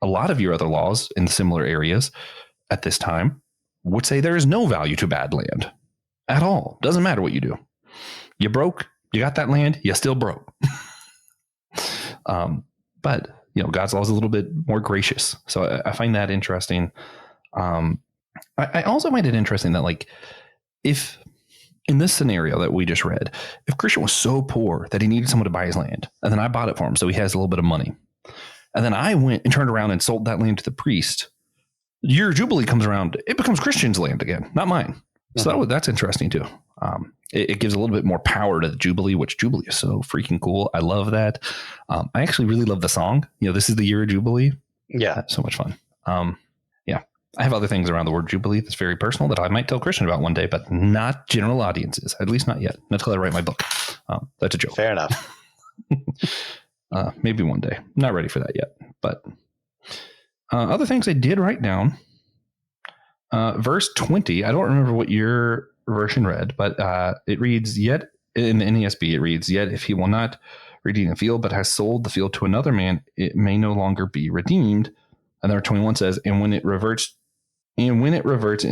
lot of your other laws in similar areas at this time would say there is no value to bad land at all. Doesn't matter what you do. You broke. You got that land, you still broke. But, God's law is a little bit more gracious. So I find that interesting. I also find it interesting that, like, if in this scenario that we just read, if Christian was so poor that he needed someone to buy his land, and then I bought it for him so he has a little bit of money, and then I went and turned around and sold that land to the priest, your Jubilee comes around, it becomes Christian's land again, not mine. So that's interesting too. It gives a little bit more power to the Jubilee, which Jubilee is so freaking cool. I love that. I actually really love the song. This is the year of Jubilee. Yeah. So much fun. Yeah. I have other things around the word Jubilee that's very personal that I might tell Christian about one day, but not general audiences, at least not yet. Not until I write my book. That's a joke. Fair enough. Maybe one day. Not ready for that yet. But other things I did write down. Verse 20, I don't remember what your version read, but it reads, yet in the NESB, it reads, yet if he will not redeem the field, but has sold the field to another man, it may no longer be redeemed. And there 21 says, and when it reverts in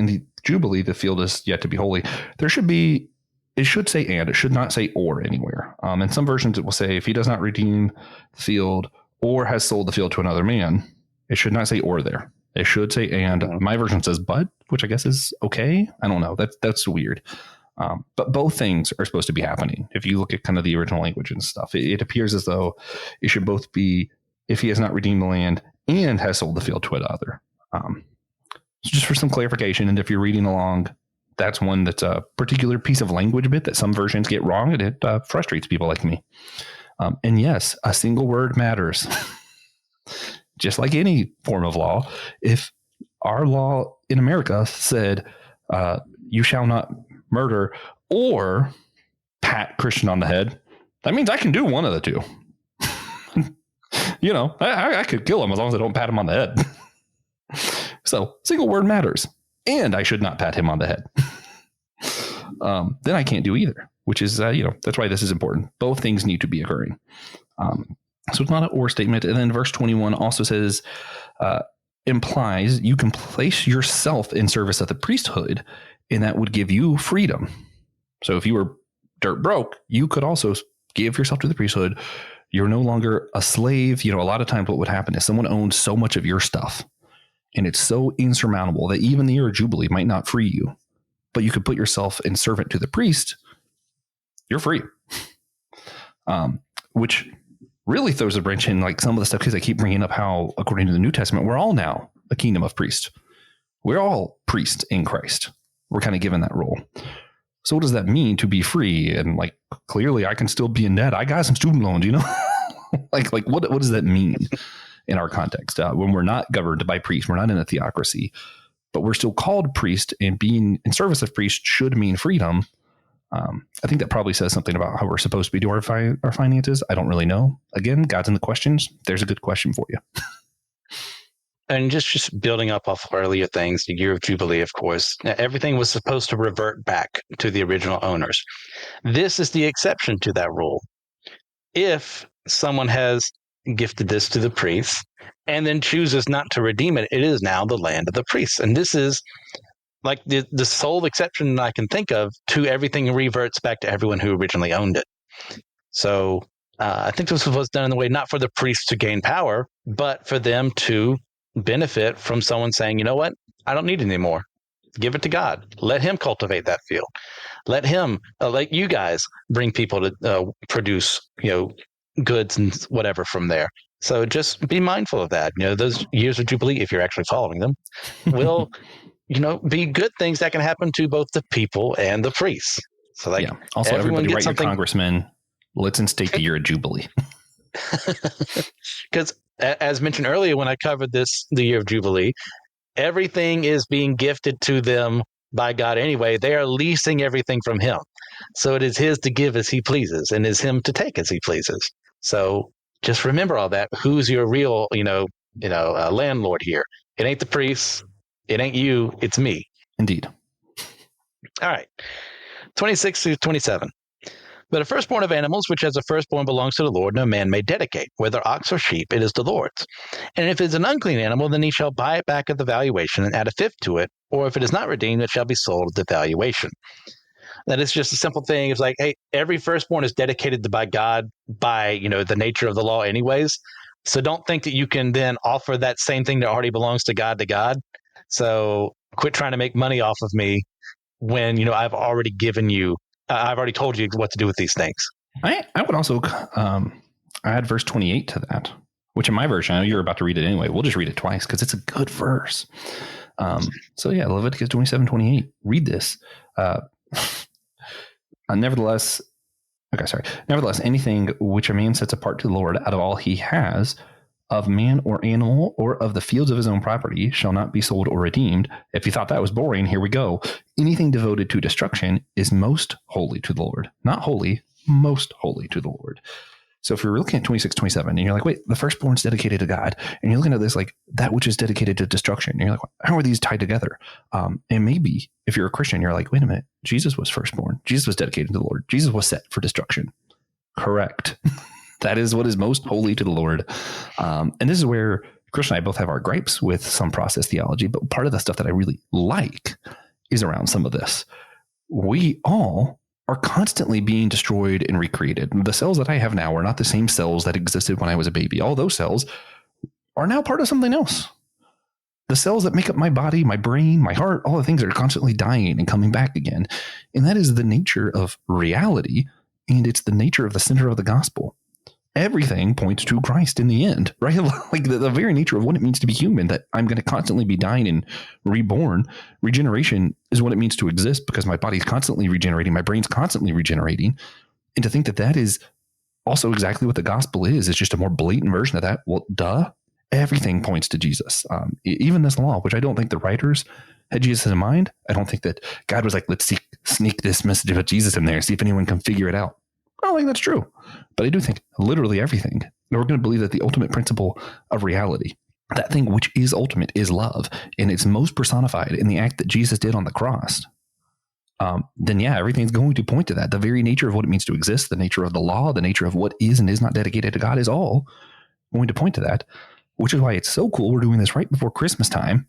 the Jubilee, the field is yet to be holy. It should say and, it should not say or anywhere. In some versions, it will say, if he does not redeem the field or has sold the field to another man, it should not say or there. It should say and. My version says but, which I guess is okay. I don't know. That's weird. But both things are supposed to be happening. If you look at kind of the original language and stuff, it appears as though it should both be if he has not redeemed the land and has sold the field to another. So just for some clarification, and if you're reading along, that's one that's a particular piece of language bit that some versions get wrong, and it frustrates people like me. And yes, a single word matters. Just like any form of law, if our law in America said, you shall not murder or pat Christian on the head, that means I can do one of the two. I could kill him as long as I don't pat him on the head. So single word matters. And I should not pat him on the head. Then I can't do either, which is, that's why this is important. Both things need to be occurring. So it's not an or statement. And then verse 21 also says, implies you can place yourself in service of the priesthood, and that would give you freedom. So if you were dirt broke, you could also give yourself to the priesthood. You're no longer a slave. A lot of times what would happen is someone owns so much of your stuff, and it's so insurmountable that even the year of Jubilee might not free you, but you could put yourself in servant to the priest. You're free. Which really throws a wrench in like some of the stuff, because I keep bringing up how, according to the New Testament, we're all now a kingdom of priests. We're all priests in Christ. We're kind of given that role. So what does that mean to be free? And like, clearly I can still be in debt. I got some student loans, like what does that mean in our context? When we're not governed by priests, we're not in a theocracy, but we're still called priest, and being in service of priest should mean freedom. I think that probably says something about how we're supposed to be doing our finances. I don't really know. Again, God's in the questions. There's a good question for you. And just building up off earlier things, the year of Jubilee, of course, everything was supposed to revert back to the original owners. This is the exception to that rule. If someone has gifted this to the priests and then chooses not to redeem it, it is now the land of the priests. And this is like the sole exception I can think of to everything reverts back to everyone who originally owned it. So I think this was done in the way not for the priests to gain power, but for them to benefit from someone saying, you know what, I don't need it anymore. Give it to God. Let him cultivate that field. Let him, let you guys bring people to produce, goods and whatever from there. So just be mindful of that. Those years of Jubilee, if you're actually following them, will be good things that can happen to both the people and the priests. So Also, everybody write your congressman, let's instate the year of Jubilee. Because as mentioned earlier, when I covered the year of Jubilee, everything is being gifted to them by God anyway. They are leasing everything from him. So it is his to give as he pleases, and is him to take as he pleases. So just remember all that. Who's your real, landlord here? It ain't the priests. It ain't you. It's me. Indeed. All right. 26 through 27. But a firstborn of animals, which as a firstborn belongs to the Lord, no man may dedicate. Whether ox or sheep, it is the Lord's. And if it is an unclean animal, then he shall buy it back at the valuation and add a fifth to it. Or if it is not redeemed, it shall be sold at the valuation. That is just a simple thing. It's like, hey, every firstborn is dedicated by God by, the nature of the law anyways. So don't think that you can then offer that same thing that already belongs to God. So quit trying to make money off of me when, I've already given you, I've already told you what to do with these things. I would also add verse 28 to that, which in my version, I know you're about to read it anyway. We'll just read it twice because it's a good verse. Leviticus 27:28. Read this. Nevertheless, anything which a man sets apart to the Lord out of all he has, of man or animal or of the fields of his own property shall not be sold or redeemed. If you thought that was boring, here we go. Anything devoted to destruction is most holy to the Lord. Not holy, most holy to the Lord. So if you're looking at 26, 27, and you're like, wait, the firstborn's dedicated to God, and you're looking at this like that which is dedicated to destruction, and you're like, how are these tied together? And maybe if you're a Christian, you're like, wait a minute, Jesus was firstborn. Jesus was dedicated to the Lord. Jesus was set for destruction. Correct. That is what is most holy to the Lord. And this is where Chris and I both have our gripes with some process theology, but part of the stuff that I really like is around some of this. We all are constantly being destroyed and recreated. The cells that I have now are not the same cells that existed when I was a baby. All those cells are now part of something else. The cells that make up my body, my brain, my heart, all the things are constantly dying and coming back again. And that is the nature of reality. And it's the nature of the center of the gospel. Everything points to Christ in the end, right? Like the very nature of what it means to be human, that I'm going to constantly be dying and reborn. Regeneration is what it means to exist because my body's constantly regenerating. My brain's constantly regenerating. And to think that that is also exactly what the gospel is just a more blatant version of that. Well, duh. Everything points to Jesus. Even this law, which I don't think the writers had Jesus in mind. I don't think that God was like, let's sneak this message of Jesus in there, see if anyone can figure it out. I don't think that's true. But I do think literally everything. We're going to believe that the ultimate principle of reality, that thing which is ultimate, is love. And it's most personified in the act that Jesus did on the cross. Then yeah, everything's going to point to that. The very nature of what it means to exist, the nature of the law, the nature of what is and is not dedicated to God is all going to point to that, which is why it's so cool. We're doing this right before Christmas time.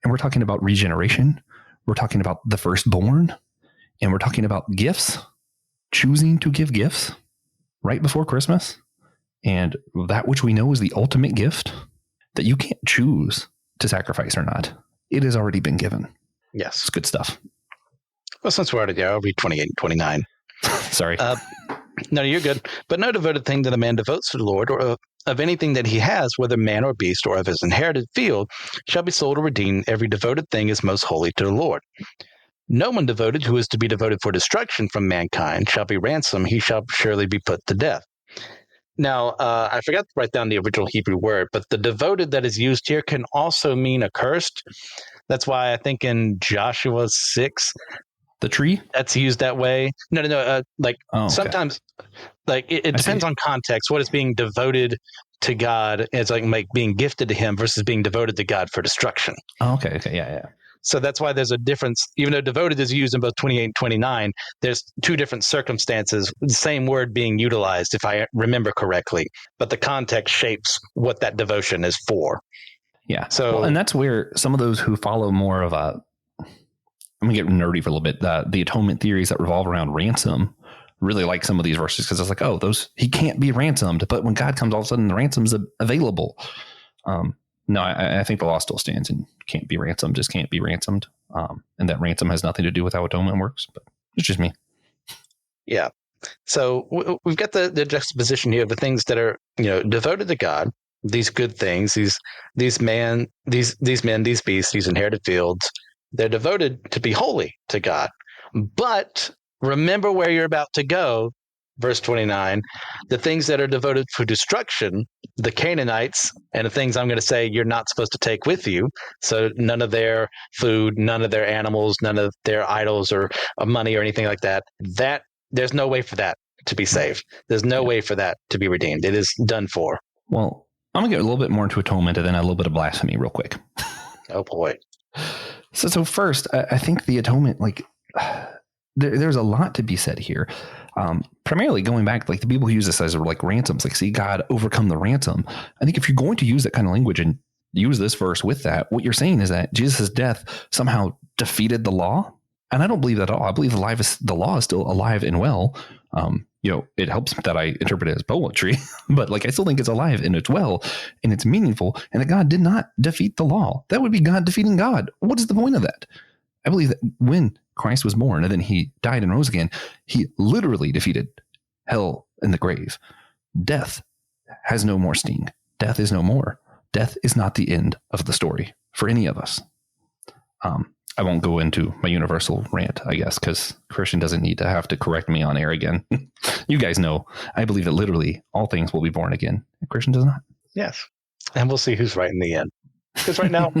And we're talking about regeneration. We're talking about the firstborn. And we're talking about gifts, choosing to give gifts right before Christmas. And that which we know is the ultimate gift that you can't choose to sacrifice or not. It has already been given. Yes. It's good stuff. Well, since we're already there, I'll read 28 and 29. Sorry. No, you're good. But no devoted thing that a man devotes to the Lord, or of anything that he has, whether man or beast, or of his inherited field, shall be sold or redeemed. Every devoted thing is most holy to the Lord. No one devoted who is to be devoted for destruction from mankind shall be ransomed. He shall surely be put to death. Now, I forgot to write down the original Hebrew word, but the devoted that is used here can also mean accursed. That's why I think in Joshua 6, the tree, that's used that way. No. Sometimes, like it depends on context. What is being devoted to God is like being gifted to Him versus being devoted to God for destruction. Oh, okay, yeah. So that's why there's a difference. Even though devoted is used in both 28 and 29, there's two different circumstances, the same word being utilized, if I remember correctly. But the context shapes what that devotion is for. Yeah. So, and that's where some of those who follow more of a, I'm going to get nerdy for a little bit, the atonement theories that revolve around ransom really like some of these verses because it's like, oh, he can't be ransomed. But when God comes, all of a sudden the ransom's available. No, I think the law still stands and can't be ransomed, just can't be ransomed. And that ransom has nothing to do with how atonement works, but it's just me. Yeah. So we've got the juxtaposition here of the things that are, devoted to God, these good things, these men, these beasts, these inherited fields, they're devoted to be holy to God. But remember where you're about to go. Verse 29, the things that are devoted for destruction, the Canaanites, and the things I'm going to say you're not supposed to take with you. So none of their food, none of their animals, none of their idols or money or anything like that. That there's no way for that to be saved. There's no way for that to be redeemed. It is done for. Well, I'm going to get a little bit more into atonement and then a little bit of blasphemy real quick. Oh, boy. So first, I think the atonement, there's a lot to be said here. Primarily going back, the people who use this as ransoms, see God overcome the ransom. I think if you're going to use that kind of language and use this verse with that, what you're saying is that Jesus' death somehow defeated the law. And I don't believe that at all. I believe the law is still alive and well. It helps that I interpret it as poetry, but I still think it's alive and it's well and it's meaningful, and that God did not defeat the law. That would be God defeating God. What is the point of that? I believe that when Christ was born and then he died and rose again, he literally defeated hell and the grave. Death has no more sting. Death is no more. Death is not the end of the story for any of us. I won't go into my universal rant, I guess, because Christian doesn't need to have to correct me on air again. You guys know, I believe that literally all things will be born again. Christian does not. Yes. And we'll see who's right in the end. Because right now,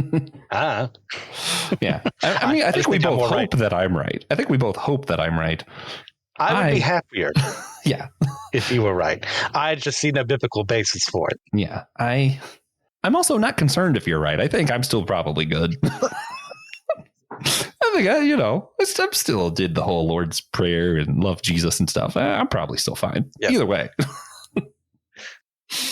yeah. I mean, I think we both hope that I'm right. I think we both hope that I'm right. I would be happier. Yeah. If you were right. I just see no biblical basis for it. Yeah. I'm also not concerned if you're right. I think I'm still probably good. I think I still did the whole Lord's Prayer and love Jesus and stuff. I'm probably still fine. Yep. Either way.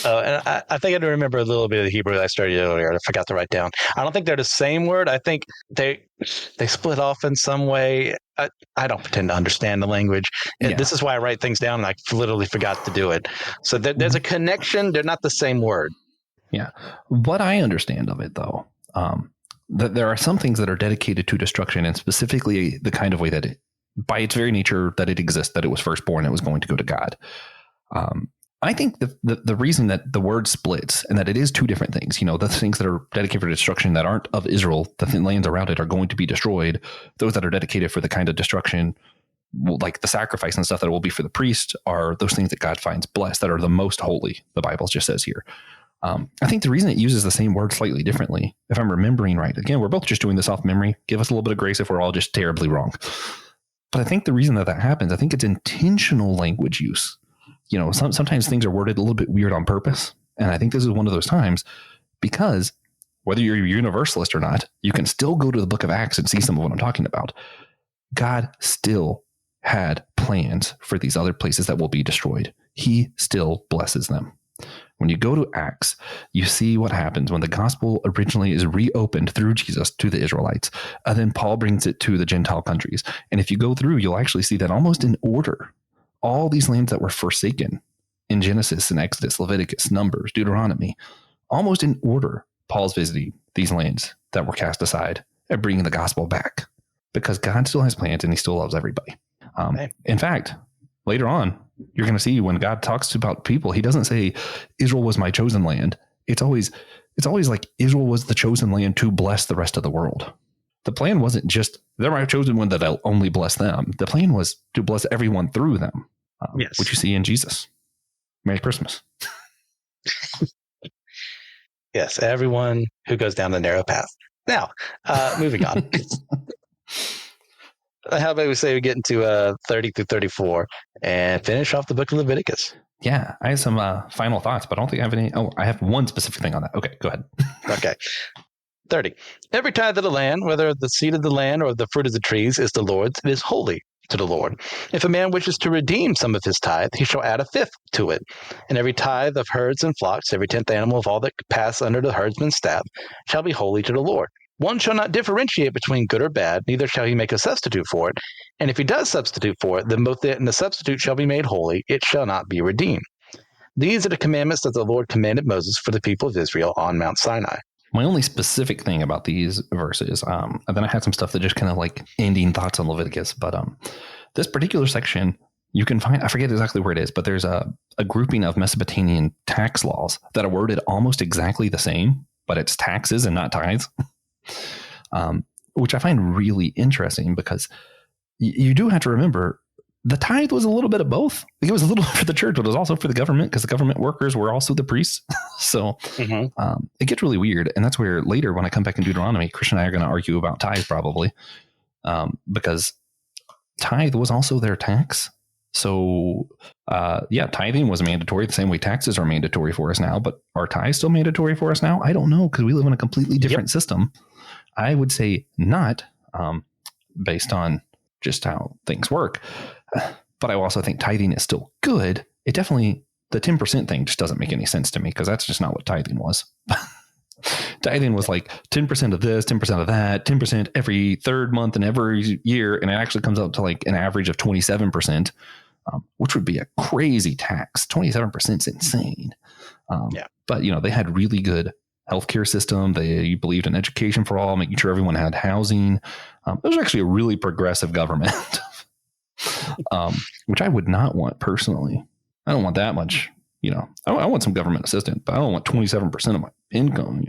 And I think I remember a little bit of the Hebrew that I studied earlier. I forgot to write down. I don't think they're the same word. I think they split off in some way. I don't pretend to understand the language. Yeah. This is why I write things down, and I literally forgot to do it. So there's a connection. They're not the same word. Yeah. What I understand of it, though, that there are some things that are dedicated to destruction, and specifically the kind of way that by its very nature that it exists, that it was firstborn, it was going to go to God. I think the reason that the word splits and that it is two different things, the things that are dedicated for destruction that aren't of Israel, the lands around it are going to be destroyed. Those that are dedicated for the kind of destruction, like the sacrifice and stuff that will be for the priest, are those things that God finds blessed, that are the most holy, the Bible just says here. I think the reason it uses the same word slightly differently, if I'm remembering right, again, we're both just doing this off memory. Give us a little bit of grace if we're all just terribly wrong. But I think the reason that happens, I think it's intentional language use. Sometimes things are worded a little bit weird on purpose. And I think this is one of those times, because whether you're a universalist or not, you can still go to the book of Acts and see some of what I'm talking about. God still had plans for these other places that will be destroyed. He still blesses them. When you go to Acts, you see what happens when the gospel originally is reopened through Jesus to the Israelites. And then Paul brings it to the Gentile countries. And if you go through, you'll actually see that almost in order. All these lands that were forsaken in Genesis and Exodus, Leviticus, Numbers, Deuteronomy, almost in order, Paul's visiting these lands that were cast aside and bringing the gospel back, because God still has plans and he still loves everybody. In fact, later on, you're going to see when God talks about people, he doesn't say Israel was my chosen land. It's always like Israel was the chosen land to bless the rest of the world. The plan wasn't just they're my chosen one that I'll only bless them. The plan was to bless everyone through them, yes. Which you see in Jesus. Merry Christmas. Yes, everyone who goes down the narrow path. Now, moving on. How about we say we get into 30 through 34 and finish off the book of Leviticus? Yeah, I have some final thoughts, but I don't think I have any. Oh, I have one specific thing on that. Okay, go ahead. Okay. 30. Every tithe of the land, whether the seed of the land or the fruit of the trees, is the Lord's. It is holy to the Lord. If a man wishes to redeem some of his tithe, he shall add a fifth to it. And every tithe of herds and flocks, every 10th animal of all that pass under the herdsman's staff, shall be holy to the Lord. One shall not differentiate between good or bad, neither shall he make a substitute for it. And if he does substitute for it, then both it and the substitute shall be made holy. It shall not be redeemed. These are the commandments that the Lord commanded Moses for the people of Israel on Mount Sinai. My only specific thing about these verses, and then I had some stuff that just kind of like ending thoughts on Leviticus, but this particular section, you can find, I forget exactly where it is, but there's a grouping of Mesopotamian tax laws that are worded almost exactly the same, but it's taxes and not tithes, which I find really interesting because you do have to remember the tithe was a little bit of both. It was a little for the church, but it was also for the government because the government workers were also the priests. So it gets really weird. And that's where later when I come back in Deuteronomy, Christian and I are going to argue about tithe probably because tithe was also their tax. So tithing was mandatory the same way taxes are mandatory for us now, but are tithes still mandatory for us now? I don't know because we live in a completely different system. I would say not based on just how things work. But I also think tithing is still good. It definitely, the 10% thing just doesn't make any sense to me because that's just not what tithing was. Tithing was like 10% of this, 10% of that, 10% every third month and every year. And it actually comes out to like an average of 27%, which would be a crazy tax. 27% is insane. But, they had really good healthcare system. They believed in education for all, making sure everyone had housing. It was actually a really progressive government. Which I would not want personally. I don't want that much, I want some government assistance, but I don't want 27% of my income,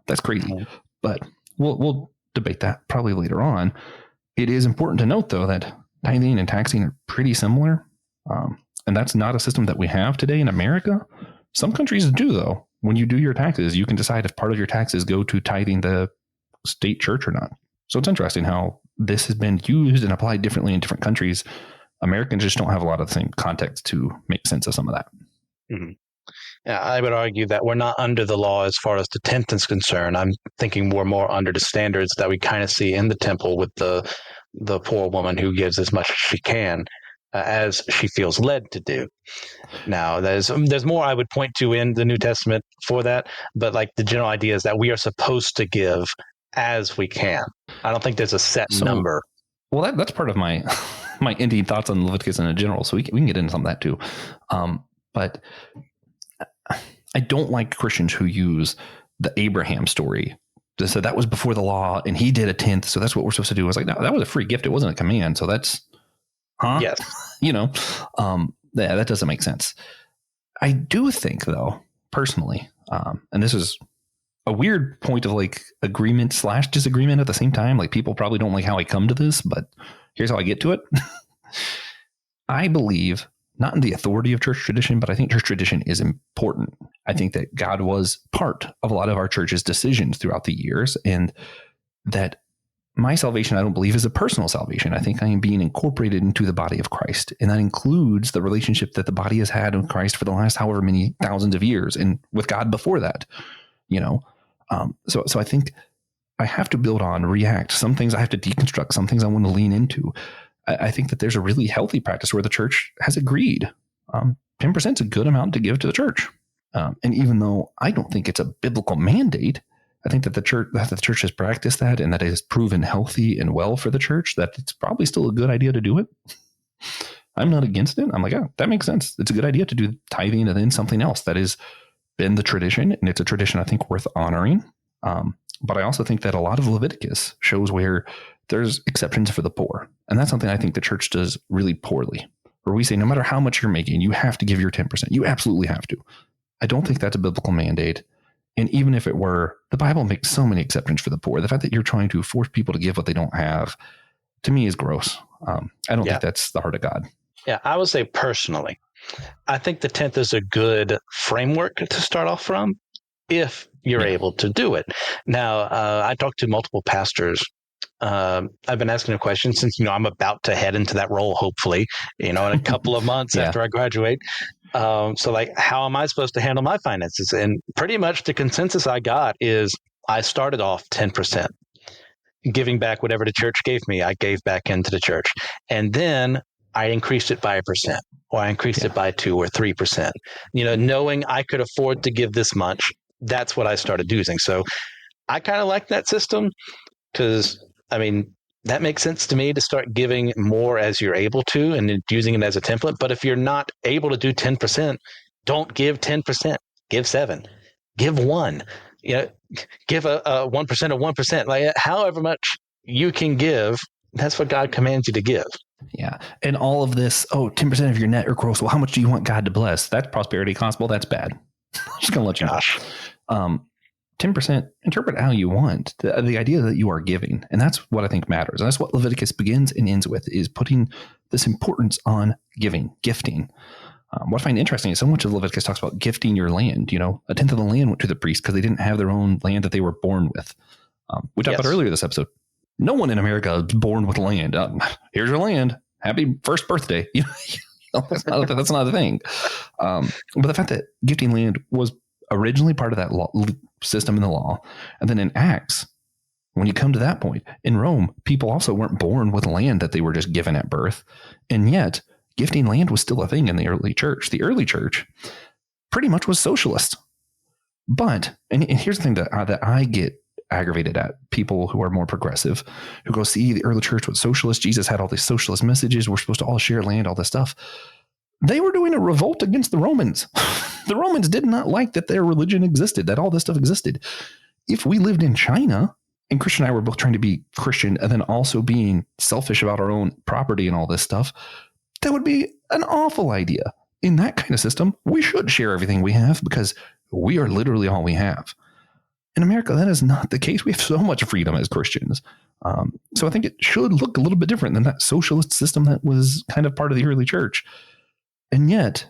that's crazy. But we'll debate that probably later on. It is important to note though, that tithing and taxing are pretty similar. And that's not a system that we have today in America. Some countries do though. when you do your taxes, you can decide if part of your taxes go to tithing the state church or not. So it's interesting how this has been used and applied differently in different countries. Americans just don't have a lot of the same context to make sense of some of that. Mm-hmm. Yeah, I would argue that we're not under the law as far as the tenth is concerned. I'm thinking we're more under the standards that we kind of see in the temple with the poor woman who gives as much as she can as she feels led to do. Now, there's more I would point to in the New Testament for that, but like the general idea is that we are supposed to give as we can. I don't think there's a set number. Well, that's part of my my ending thoughts on Leviticus in general, so we can get into some of that too. But I don't like Christians who use the Abraham story. So that was before the law, and he did a tenth, so that's what we're supposed to do. I was like, no, that was a free gift. It wasn't a command. So that's, Yes. That doesn't make sense. I do think, though, personally, and this is a weird point of like agreement / disagreement at the same time. Like people probably don't like how I come to this, but here's how I get to it. I believe not in the authority of church tradition, but I think church tradition is important. I think that God was part of a lot of our church's decisions throughout the years, and that my salvation, I don't believe, is a personal salvation. I think I am being incorporated into the body of Christ, and that includes the relationship that the body has had with Christ for the last however many thousands of years, and with God before that. So I think I have to build on, react. Some things I have to deconstruct. Some things I want to lean into. I think that there's a really healthy practice where the church has agreed 10% is a good amount to give to the church. And even though I don't think it's a biblical mandate, I think that the church has practiced that, and that it has proven healthy and well for the church, that it's probably still a good idea to do it. I'm not against it. I'm like, oh, that makes sense. It's a good idea to do tithing and then something else that has been the tradition. And it's a tradition I think worth honoring. But I also think that a lot of Leviticus shows where there's exceptions for the poor. And that's something I think the church does really poorly, where we say, no matter how much you're making, you have to give your 10%. You absolutely have to. I don't think that's a biblical mandate. And even if it were, the Bible makes so many exceptions for the poor. The fact that you're trying to force people to give what they don't have, to me, is gross. I don't think that's the heart of God. Yeah, I would say personally, I think the 10th is a good framework to start off from if you're able to do it. Now, I talked to multiple pastors. I've been asking a question since, I'm about to head into that role, hopefully, in a couple of months after I graduate. So like, how am I supposed to handle my finances? And pretty much the consensus I got is I started off 10%, giving back whatever the church gave me. I gave back into the church. And then I increased it by 1%, or I increased it by 2 or 3%, knowing I could afford to give this much. That's what I started using. So I kind of like that system because, that makes sense to me to start giving more as you're able to and using it as a template. But if you're not able to do 10%, don't give 10%. Give 7. Give 1. Give a 1% of 1%. Like however much you can give, that's what God commands you to give. Yeah. And all of this, 10% of your net or gross. Well, how much do you want God to bless? That's prosperity gospel. That's bad. I'm just going to let you know. 10%, interpret how you want. The idea that you are giving. And that's what I think matters. And that's what Leviticus begins and ends with, is putting this importance on giving, gifting. What I find interesting is so much of Leviticus talks about gifting your land. A tenth of the land went to the priest because they didn't have their own land that they were born with. We talked about earlier this episode. No one in America is born with land. Here's your land. Happy first birthday. That's not a thing. But the fact that gifting land was originally part of that law, system in the law, and then in Acts, when you come to that point, in Rome, people also weren't born with land that they were just given at birth. And yet, gifting land was still a thing in the early church. The early church pretty much was socialist. But, and here's the thing that I get aggravated at, people who are more progressive, who go, see, the early church was socialist. Jesus had all these socialist messages. We're supposed to all share land, all this stuff. They were doing a revolt against the Romans. The Romans did not like that their religion existed, that all this stuff existed. If we lived in China, and Christian and I were both trying to be Christian and then also being selfish about our own property and all this stuff, that would be an awful idea. In that kind of system, we should share everything we have because we are literally all we have. In America, that is not the case. We have so much freedom as Christians. So I think it should look a little bit different than that socialist system that was kind of part of the early church. And yet,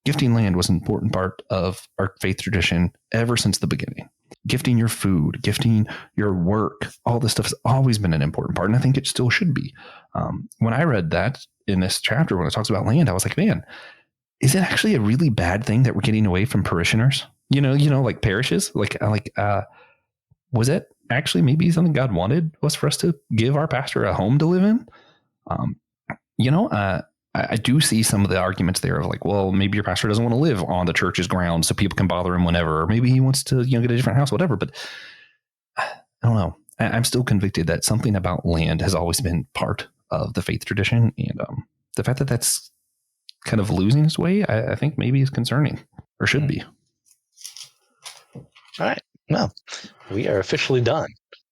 Gifting land was an important part of our faith tradition ever since the beginning. Gifting your food, gifting your work, all this stuff has always been an important part. And I think it still should be. When I read that in this chapter, when it talks about land, I was like, man, is it actually a really bad thing that we're getting away from parishioners? Like parishes, was it actually maybe something God wanted was for us to give our pastor a home to live in? I do see some of the arguments there of like, well, maybe your pastor doesn't want to live on the church's grounds so people can bother him whenever, or maybe he wants to, get a different house, whatever. But I don't know. I'm still convicted that something about land has always been part of the faith tradition. And the fact that that's kind of losing its way, I think maybe is concerning, or should be. All right. Well, we are officially done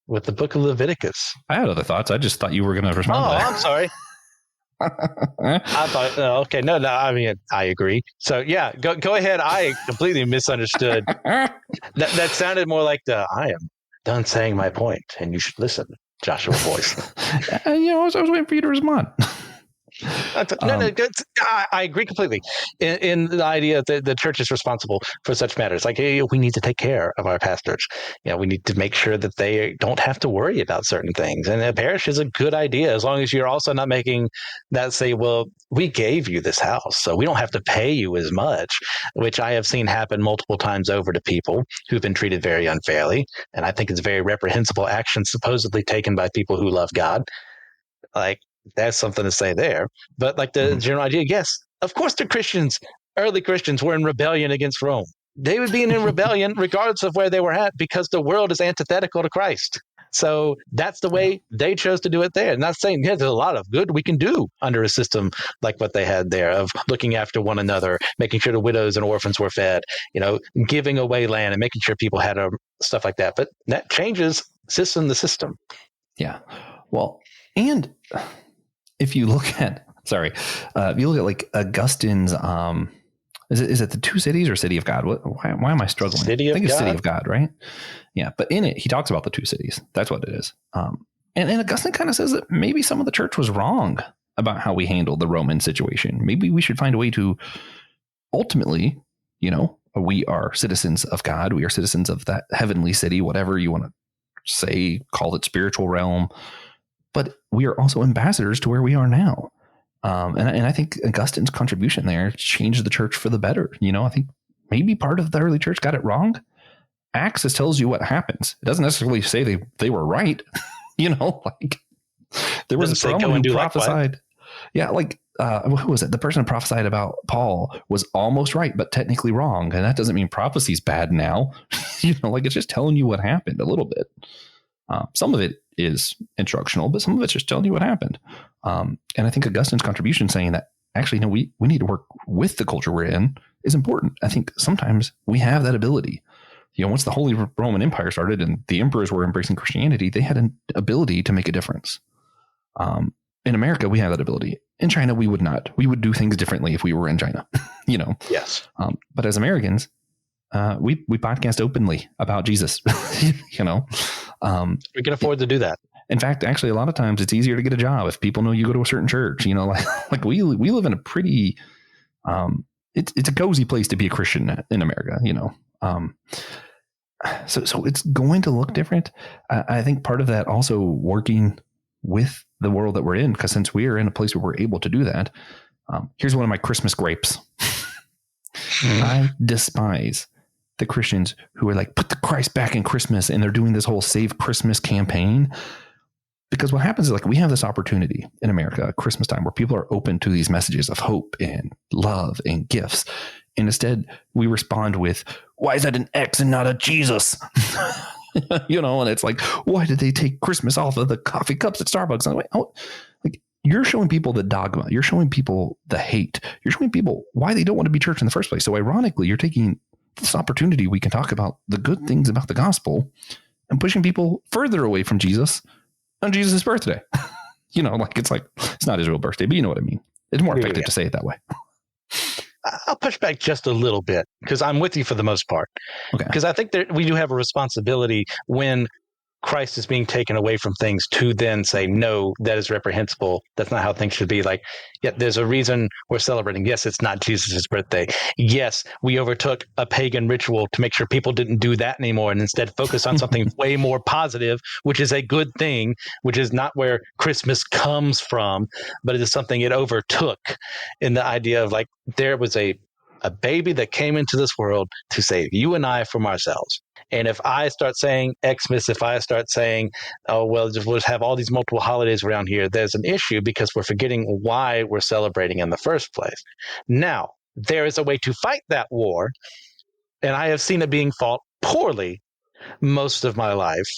with the book of Leviticus. I had other thoughts. I just thought you were going to respond. Oh, I'm sorry. I thought, okay, no, I mean, I agree. So yeah, go ahead. I completely misunderstood. That sounded more like I am done saying my point, and you should listen, Joshua voice. I was waiting for you to respond. No, I agree completely in the idea that the church is responsible for such matters. Like, hey, we need to take care of our pastors. We need to make sure that they don't have to worry about certain things. And a parish is a good idea as long as you're also not making that say, well, we gave you this house, so we don't have to pay you as much, which I have seen happen multiple times over to people who've been treated very unfairly. And I think it's very reprehensible action supposedly taken by people who love God. Like, that's something to say there. But like the general idea, yes, of course the early Christians were in rebellion against Rome. They would be in rebellion regardless of where they were at because the world is antithetical to Christ. So that's the way they chose to do it there. Not saying there's a lot of good we can do under a system like what they had there of looking after one another, making sure the widows and orphans were fed, giving away land and making sure people had stuff like that. But that changes the system. Yeah. Well, and if you look at like Augustine's, is it the two cities or city of God? Why am I struggling? I think it's city of God, right? Yeah. But in it, he talks about the two cities. That's what it is. And Augustine kind of says that maybe some of the church was wrong about how we handled the Roman situation. Maybe we should find a way to ultimately, we are citizens of God. We are citizens of that heavenly city, whatever you want to say, call it spiritual realm. But we are also ambassadors to where we are now. And I think Augustine's contribution there changed the church for the better. I think maybe part of the early church got it wrong. Acts just tells you what happens. It doesn't necessarily say they were right. Like there was a prophet who prophesied. Who was it? The person who prophesied about Paul was almost right, but technically wrong. And that doesn't mean prophecy's bad now. It's just telling you what happened a little bit. Some of it is instructional, but some of it's just telling you what happened. And I think Augustine's contribution saying that actually, we need to work with the culture we're in is important. I think sometimes we have that ability. Once the Holy Roman Empire started and the emperors were embracing Christianity, they had an ability to make a difference. In America, we have that ability. In China, we would not. We would do things differently if we were in China, Yes. But as Americans, we podcast openly about Jesus, we can afford to do that. In fact, actually, a lot of times it's easier to get a job if people know you go to a certain church. Like we live in a pretty, it's a cozy place to be a Christian in America. So it's going to look different. I think part of that also working with the world that we're in, because since we are in a place where we're able to do that, here's one of my Christmas grapes. I despise the Christians who are like, put the Christ back in Christmas, and they're doing this whole Save Christmas campaign. Because what happens is, like, we have this opportunity in America at Christmas time where people are open to these messages of hope and love and gifts. And instead we respond with, why is that an X and not a Jesus? And it's like, why did they take Christmas off of the coffee cups at Starbucks? And I'm like, you're showing people the dogma. You're showing people the hate. You're showing people why they don't want to be church in the first place. So ironically, you're taking this opportunity we can talk about the good things about the gospel and pushing people further away from Jesus on Jesus' birthday. It's not his real birthday, but you know what I mean. It's more effective to say it that way. I'll push back just a little bit because I'm with you for the most part. Okay. Because I think that we do have a responsibility when Christ is being taken away from things to then say, no, that is reprehensible. That's not how things should be. Like, yeah, there's a reason we're celebrating. Yes, it's not Jesus' birthday. Yes, we overtook a pagan ritual to make sure people didn't do that anymore and instead focus on something way more positive, which is a good thing, which is not where Christmas comes from, but it is something it overtook in the idea of like, there was a baby that came into this world to save you and I from ourselves. And if I start saying Xmas, if I start saying, oh, well, we'll have all these multiple holidays around here, there's an issue because we're forgetting why we're celebrating in the first place. Now, there is a way to fight that war, and I have seen it being fought poorly most of my life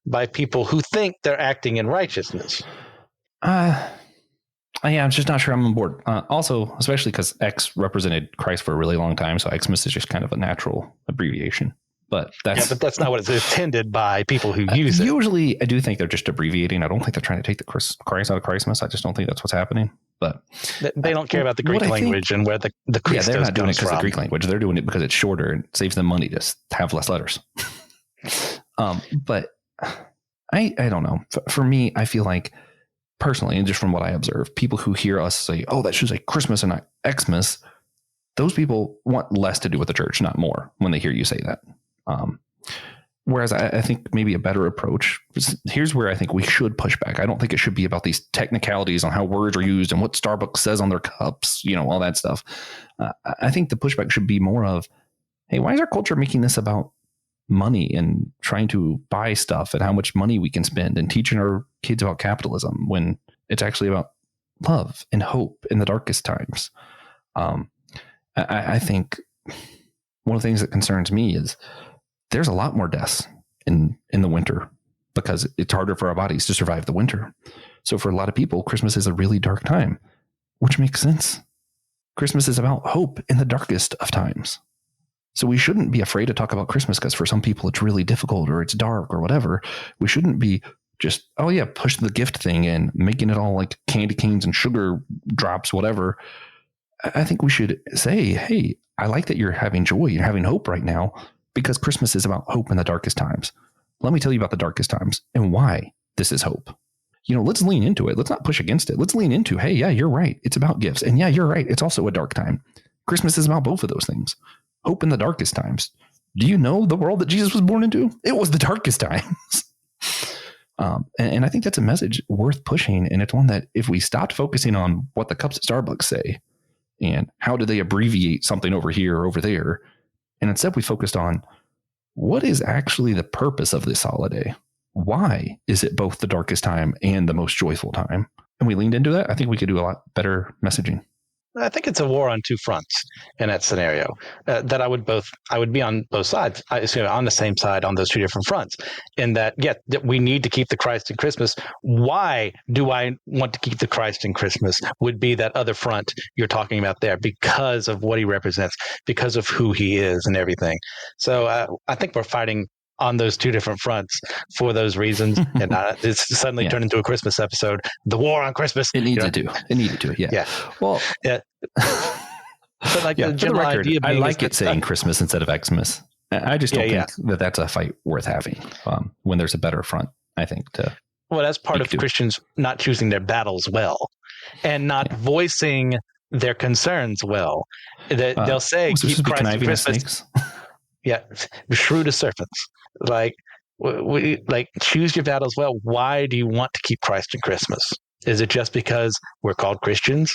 by people who think they're acting in righteousness. Yeah, I'm just not sure I'm on board. Also, especially because X represented Christ for a really long time, so Xmas is just kind of a natural abbreviation. But that's not what it's intended by people who use it. Usually, I do think they're just abbreviating. I don't think they're trying to take the Christ out of Christmas. I just don't think that's what's happening. But they don't care about the Greek language and where the Christos they're not doing it because from. of the Greek language. They're doing it because it's shorter and saves them money to have less letters. But I don't know. For me, I feel like personally, and just from what I observe, people who hear us say, oh, that should say Christmas and not Xmas, those people want less to do with the church, not more, when they hear you say that. Whereas I think maybe a better approach, here's where I think we should push back. I don't think it should be about these technicalities on how words are used and what Starbucks says on their cups, all that stuff. I think the pushback should be more of, hey, why is our culture making this about money and trying to buy stuff and how much money we can spend and teaching our kids about capitalism when it's actually about love and hope in the darkest times? I think one of the things that concerns me is there's a lot more deaths in the winter because it's harder for our bodies to survive the winter. So for a lot of people, Christmas is a really dark time, which makes sense. Christmas is about hope in the darkest of times. So we shouldn't be afraid to talk about Christmas because for some people it's really difficult or it's dark or whatever. We shouldn't be just, oh yeah, push the gift thing and making it all like candy canes and sugar drops, whatever. I think we should say, hey, I like that you're having joy, you're having hope right now because Christmas is about hope in the darkest times. Let me tell you about the darkest times and why this is hope. Let's lean into it. Let's not push against it. Let's lean into, hey, yeah, you're right. It's about gifts. And yeah, you're right. It's also a dark time. Christmas is about both of those things. Hope in the darkest times. Do you know the world that Jesus was born into? It was the darkest times. And I think that's a message worth pushing. And it's one that if we stopped focusing on what the cups at Starbucks say and how do they abbreviate something over here or over there, and instead we focused on what is actually the purpose of this holiday? Why is it both the darkest time and the most joyful time? And we leaned into that. I think we could do a lot better messaging. I think it's a war on two fronts in that scenario. That I would be on both sides, on the same side on those two different fronts. In that, that we need to keep the Christ in Christmas. Why do I want to keep the Christ in Christmas? Would be that other front you're talking about there, because of what he represents, because of who he is, and everything. So I think we're fighting on those two different fronts for those reasons. And it's suddenly turned into a Christmas episode. The war on Christmas. It needed to. It needed to. Yeah. Well, yeah. But like the general idea I like it saying Christmas instead of Xmas. I just don't think that that's a fight worth having when there's a better front, I think. Well, that's part of Christians not choosing their battles well and not voicing their concerns well. They'll say, keep Christ in Christmas. Yeah, shrewd as serpents. Like choose your battles well. Why do you want to keep Christ in Christmas? Is it just because we're called Christians,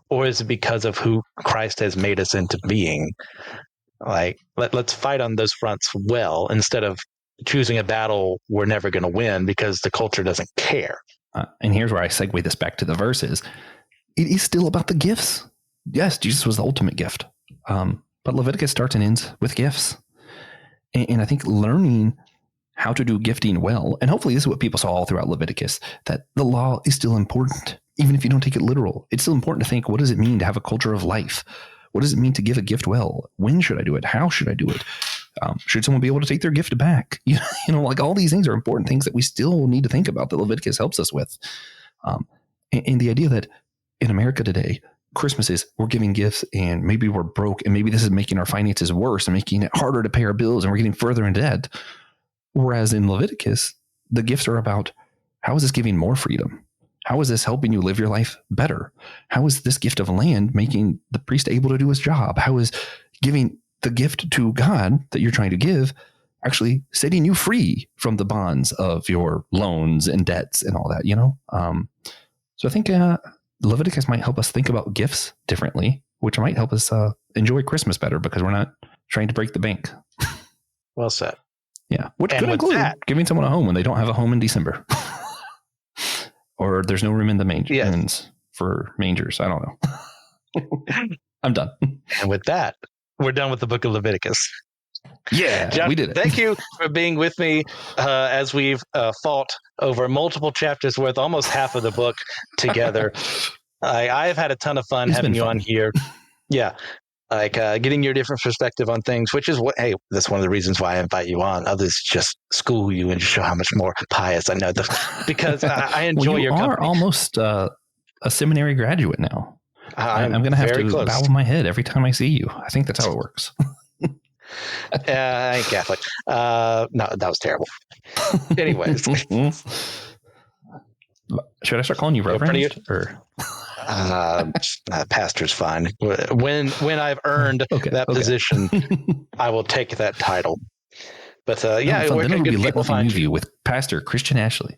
or is it because of who Christ has made us into being? Like, let's fight on those fronts well instead of choosing a battle we're never going to win because the culture doesn't care. And here's where I segue this back to the verses. It is still about the gifts. Yes, Jesus was the ultimate gift. But Leviticus starts and ends with gifts. And I think learning how to do gifting well, and hopefully this is what people saw all throughout Leviticus, that the law is still important. Even if you don't take it literal, it's still important to think, what does it mean to have a culture of life? What does it mean to give a gift well? When should I do it? How should I do it? Should someone be able to take their gift back? Like all these things are important things that we still need to think about that Leviticus helps us with. And the idea that in America today, Christmas is we're giving gifts and maybe we're broke and maybe this is making our finances worse and making it harder to pay our bills and we're getting further in debt. Whereas in Leviticus, the gifts are about, how is this giving more freedom? How is this helping you live your life better? How is this gift of land making the priest able to do his job? How is giving the gift to God that you're trying to give actually setting you free from the bonds of your loans and debts and all that, So I think Leviticus might help us think about gifts differently, which might help us enjoy Christmas better because we're not trying to break the bank. Well said. Yeah, which And could with include that- giving someone a home when they don't have a home in December. Or there's no room in the mangers for mangers. I don't know. I'm done. And with that, we're done with the book of Leviticus. Yeah, Josh, we did it. Thank you for being with me as we've fought over multiple chapters worth, almost half of the book together. I've had a ton of fun having you on here. Yeah. Like getting your different perspective on things, which is that's one of the reasons why I invite you on. Others just school you and show how much more pious I know, because I enjoy your company. You are almost a seminary graduate now. I'm going to have to bow my head every time I see you. I think that's how it works. I ain't Catholic. No, that was terrible. Anyways. Should I start calling you Reverend? Or? Pastor's fine. When I've earned that position, I will take that title. But where can good people find you? With Pastor Christian Ashley.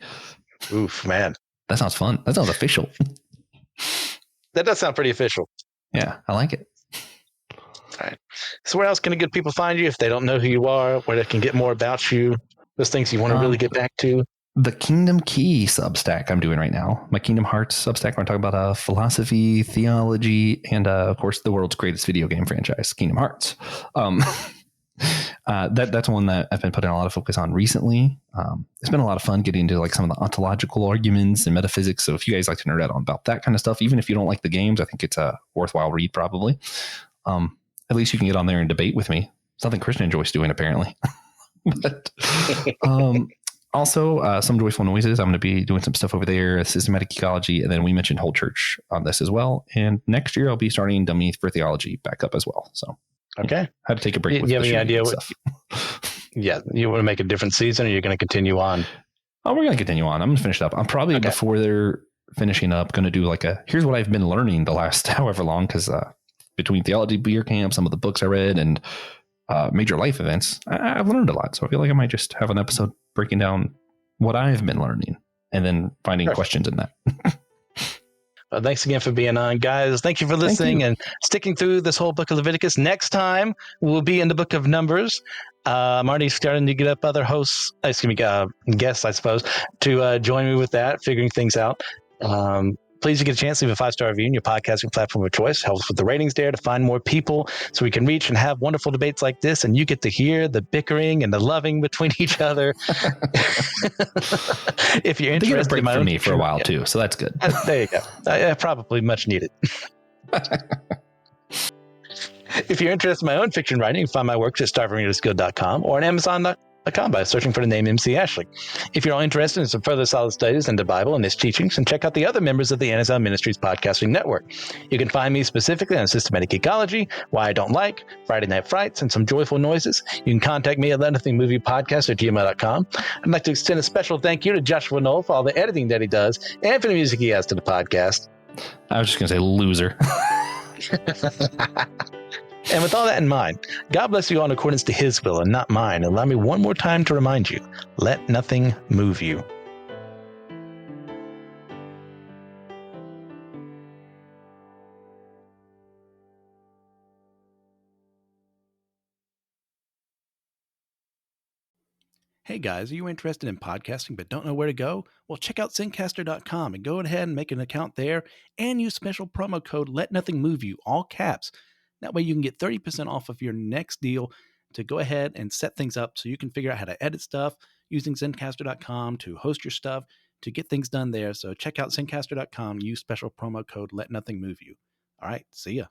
Oof, man. That sounds fun. That sounds official. That does sound pretty official. Yeah, I like it. All right. So where else can good people find you if they don't know who you are, where they can get more about you, those things you want to really get back to? The Kingdom Key Substack I'm doing right now. My Kingdom Hearts Substack, where I'm talking about philosophy, theology, and of course, the world's greatest video game franchise, Kingdom Hearts. That's one that I've been putting a lot of focus on recently. It's been a lot of fun getting into like some of the ontological arguments and metaphysics. So if you guys like to nerd out on about that kind of stuff, even if you don't like the games, I think it's a worthwhile read probably. At least you can get on there and debate with me. Something Christian enjoys doing apparently. But also, Some Joyful Noises. I'm going to be doing some stuff over there, systematic ecology, and then we mentioned Whole Church on this as well. And next year, I'll be starting Dummy for Theology back up as well. So, okay, had to take a break. Do you have any idea what? Yeah, you want to make a different season, or you're going to continue on? Oh, we're going to continue on. I'm going to finish it up. I'm probably before they're finishing up, going to do like here's what I've been learning the last however long, because between theology beer camp, some of the books I read, and major life events, I've learned a lot. So I feel like I might just have an episode breaking down what I've been learning and then finding questions in that. Well, thanks again for being on, guys. Thank you for listening and sticking through this whole book of Leviticus. Next time, we'll be in the book of Numbers. I'm already starting to get up other guests, I suppose, to join me with that, figuring things out. Please, if you get a chance, leave a 5-star review in your podcasting platform of choice. Helps with the ratings there to find more people so we can reach and have wonderful debates like this. And you get to hear the bickering and the loving between each other. If you're interested, they get a break from me for a while too, so that's good. There you go. Probably much needed. If you're interested in my own fiction writing, you can find my works at starvingreadersguild.com or on Amazon.com by searching for the name MC Ashley. If you're all interested in some further solid studies into the Bible and its teachings, then check out the other members of the NSL Ministries podcasting network. You can find me specifically on systematic ecology, why I don't like, Friday Night Frights, and some joyful noises. You can contact me at letnothingmoviepodcast@gmail.com. I'd like to extend a special thank you to Joshua Knoll for all the editing that he does and for the music he has to the podcast. I was just going to say loser. And with all that in mind, God bless you all in accordance to his will and not mine. Allow me one more time to remind you, let nothing move you. Hey guys, are you interested in podcasting but don't know where to go? Well, check out Zencaster.com and go ahead and make an account there and use special promo code Let Nothing Move You, all caps. That way you can get 30% off of your next deal to go ahead and set things up so you can figure out how to edit stuff using Zencaster.com to host your stuff, to get things done there. So check out Zencaster.com, use special promo code Let Nothing Move You. All right, see ya.